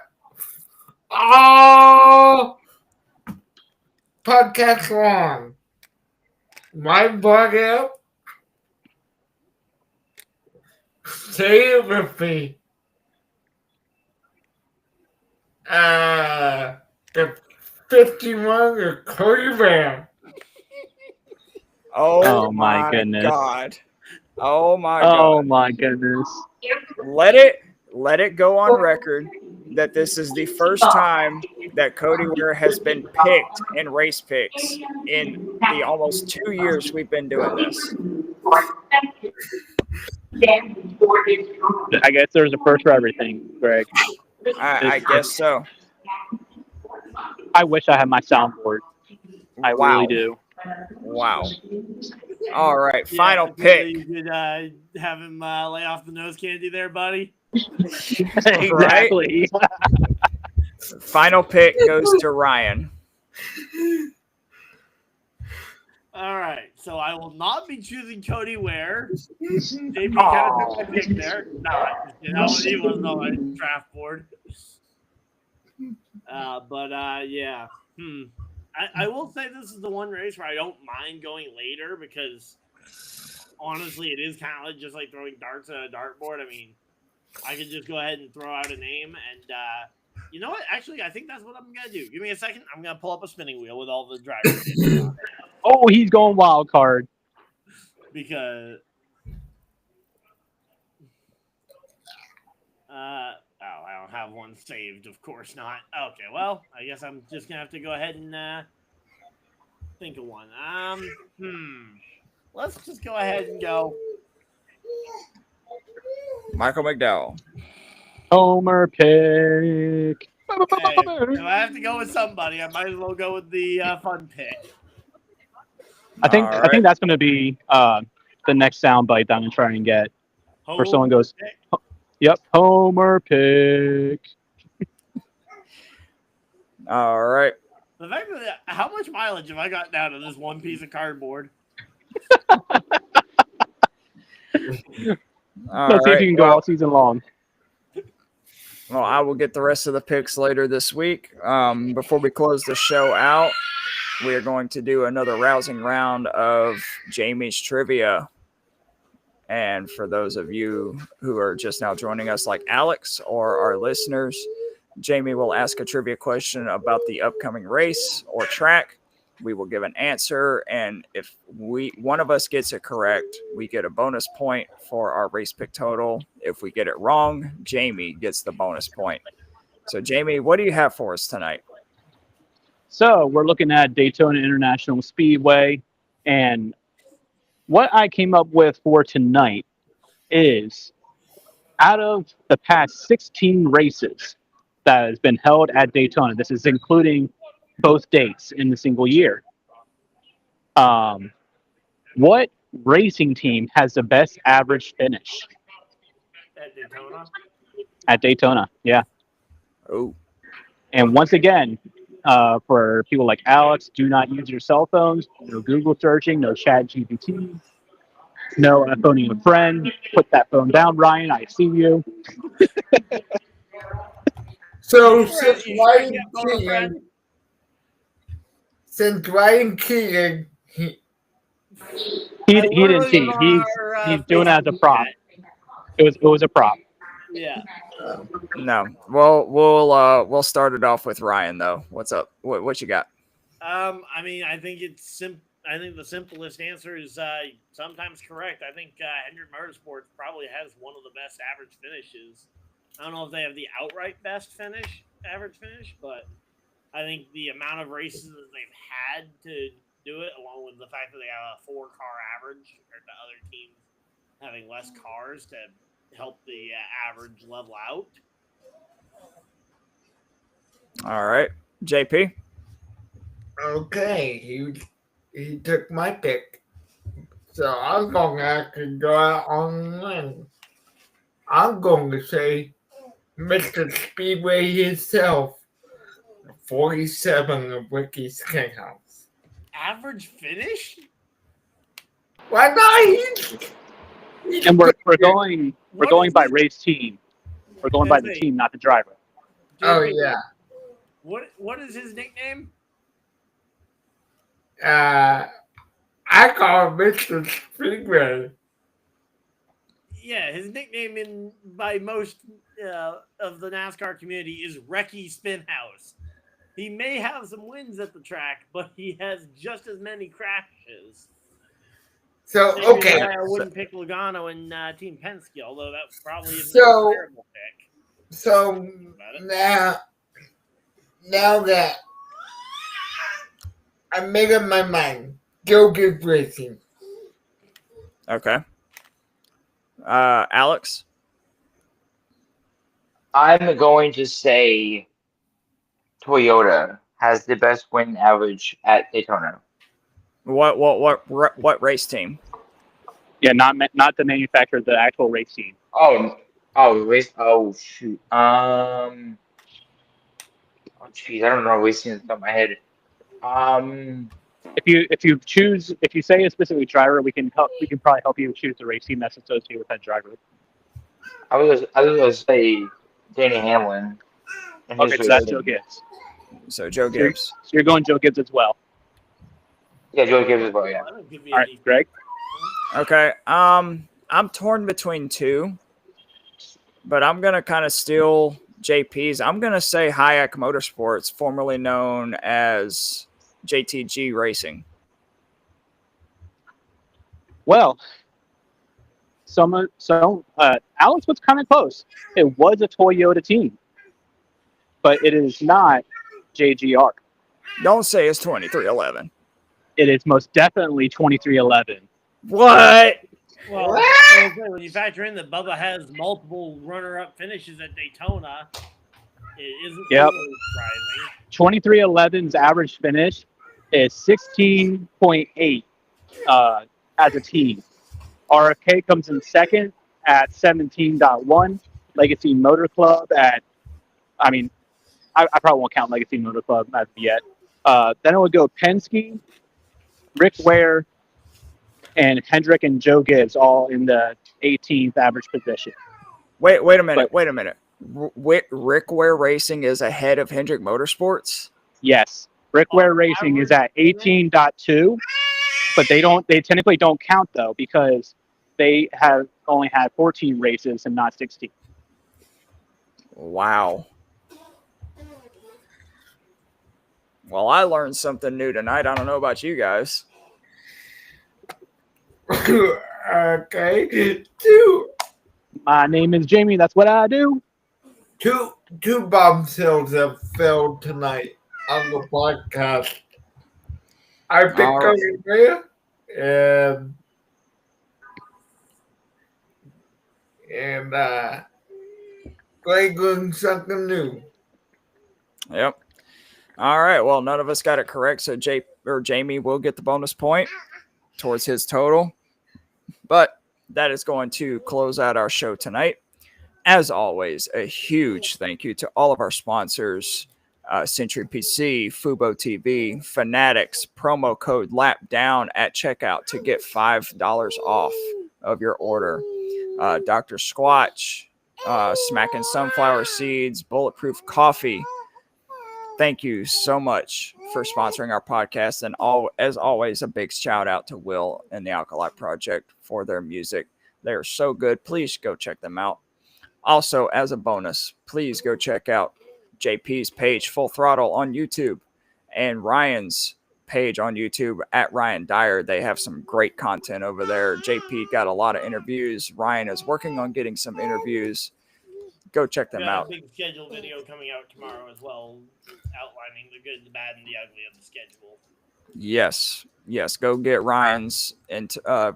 all podcast long. My body up. Say it with me. The 51 of Cody Bear. Oh, my my goodness. God. Oh my Oh God. my goodness. Let it go on record that this is the first time that Cody Ware has been picked in race picks in the almost 2 years we've been doing this. I guess there's a first for everything, Greg. I guess so. I wish I had my soundboard. I Wow. really do. Wow. All right, Yeah, final so pick. You could have him lay off the nose candy there, buddy. Exactly. Final pick goes to Ryan. All right, so I will not be choosing Cody Ware. JP kind of took my pick there. Not, he wasn't on my draft board. Yeah. I will say this is the one race where I don't mind going later because honestly, it is kind of just like throwing darts at a dartboard. I mean, I could just go ahead and throw out a name, and you know what? Actually, I think that's what I'm gonna do. Give me a second. I'm gonna pull up a spinning wheel with all the drivers Oh, he's going wild card. because. I don't have one saved. Of course not. Okay, well, I guess I'm just gonna have to go ahead and think of one. Let's just go ahead and go. Michael McDowell. Homer pick. Hey, if I have to go with somebody, I might as well go with the fun pick. I think All I think right. that's going to be the next soundbite that I'm going to try and get. Where someone goes, Pick. "Yep, Homer pick." All right. The fact that how much mileage have I got down to this one piece of cardboard? All Let's see if right. you can go all season long. Well, I will get the rest of the picks later this week. Before we close the show out, we are going to do another rousing round of Jayme's trivia. And for those of you who are just now joining us, like Alex or our listeners, Jayme will ask a trivia question about the upcoming race or track. We will give an answer, and if one of us gets it correct, we get a bonus point for our race pick total. If we get it wrong, Jayme gets the bonus point. So, Jayme, what do you have for us tonight? So we're looking at Daytona International Speedway, and what I came up with for tonight is out of the past 16 races that has been held at Daytona, this is including both dates in a single year. What racing team has the best average finish At Daytona. at Daytona? Yeah. Oh, And once again, for people like Alex, do not use your cell phones. No Google searching, no Chat GPT, no phoning a friend. Put that phone down, Ryan. I see you. So You sure I can't phone a friend? Since Ryan Keegan, He I didn't literally cheat. was on our He's doing it as a Facebook prop. chat. It was a prop. Yeah. no. Well, we'll start it off with Ryan though. What's up? What you got? I mean, I think I think the simplest answer is sometimes correct. I think Hendrick Motorsports probably has one of the best average finishes. I don't know if they have the outright best average finish, but I think the amount of races that they've had to do it, along with the fact that they have a 4-car average compared to other teams having less cars to help the average level out. All right, JP. okay, he took my pick. So I'm going to actually go out on a limb. I'm going to say Mr. Speedway himself, 47 of Ricky's Steakhouse. Average finish? Why not? And we're going What by is race team. We're going by the Let's see. team, not the driver. Oh, JP, yeah. What is his nickname? I call him Mr. Speedway. Yeah, his nickname by most of the NASCAR community is Wrecky Spinhouse. He may have some wins at the track, but he has just as many crashes. So, Maybe okay. why I wouldn't pick Logano and Team Penske, although that probably isn't So- a terrible pick. So now that I made up my mind, go get racing. Okay. Alex. I'm going to say Toyota has the best win average at Daytona. What race team? Yeah, not the manufacturer, the actual race team. Race. Oh shoot. Oh geez, I don't know racing off the top of my head. If you say a specific driver, we can probably help you choose the race team that's associated with that driver. I was gonna say Danny Hamlin. And his Okay, so that's racing. Joe Gibbs. So Joe Gibbs. So you're going Joe Gibbs as well. Yeah, Joe Gibbs as well. Yeah. I don't give you All right, any- Greg. Okay. I'm torn between two, but I'm gonna kind of steal JP's. I'm gonna say Hayek Motorsports, formerly known as JTG Racing. Well, Alex was kind of close. It was a Toyota team, but it is not JGR. Don't say it's 2311. It is most definitely 2311. What? Well, when you factor in that Bubba has multiple runner-up finishes at Daytona, it isn't Yep. totally surprising. 2311's average finish is 16.8 as a team. RFK comes in second at 17.1. Legacy Motor Club I probably won't count Legacy Motor Club as of yet. Then it would go Penske, Rick Ware, and Hendrick and Joe Gibbs all in the 18th average position. Wait a minute. Rick Ware Racing is ahead of Hendrick Motorsports. Yes, Rick Ware Racing is at 18.2, but they technically don't count though because they have only had 14 races and not 16. Wow. Well, I learned something new tonight. I don't know about you guys. Okay. My name is Jayme. That's what I do. Two bombshells have failed tonight on the podcast. I picked All right. Olivia and Greg learned something new. Yep. All right. Well, none of us got it correct, so Jayme will get the bonus point towards his total. But that is going to close out our show tonight. As always, a huge thank you to all of our sponsors, Century PC, Fubo TV, Fanatics. Promo code LAPDOWN at checkout to get $5 off of your order. Dr. Squatch, Smacking Sunflower Seeds, Bulletproof Coffee. Thank you so much for sponsoring our podcast. And as always, a big shout out to Will and the Alkali Project for their music. They are so good. Please go check them out. Also, as a bonus, please go check out JP's page, Full Throttle, on YouTube, and Ryan's page on YouTube at Ryan Dyer. They have some great content over there. JP got a lot of interviews. Ryan is working on getting some interviews. Go check them out. A big schedule video coming out tomorrow as well, outlining the good, the bad, and the ugly of the schedule. Yes. Go get Ryan's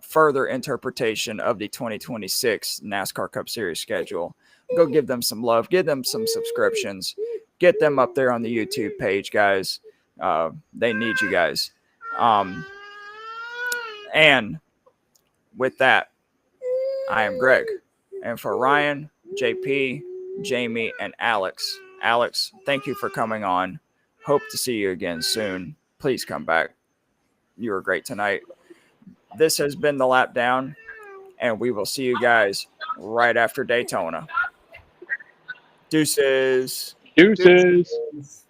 further interpretation of the 2026 NASCAR Cup Series schedule. Go give them some love. Give them some subscriptions. Get them up there on the YouTube page, guys. They need you guys. And with that, I am Greg. And for Ryan, JP, Jayme, and Alex, thank you for coming on. Hope to see you again soon. Please come back. You were great tonight. This has been the Lap Down, and we will see you guys right after Daytona. Deuces. Deuces.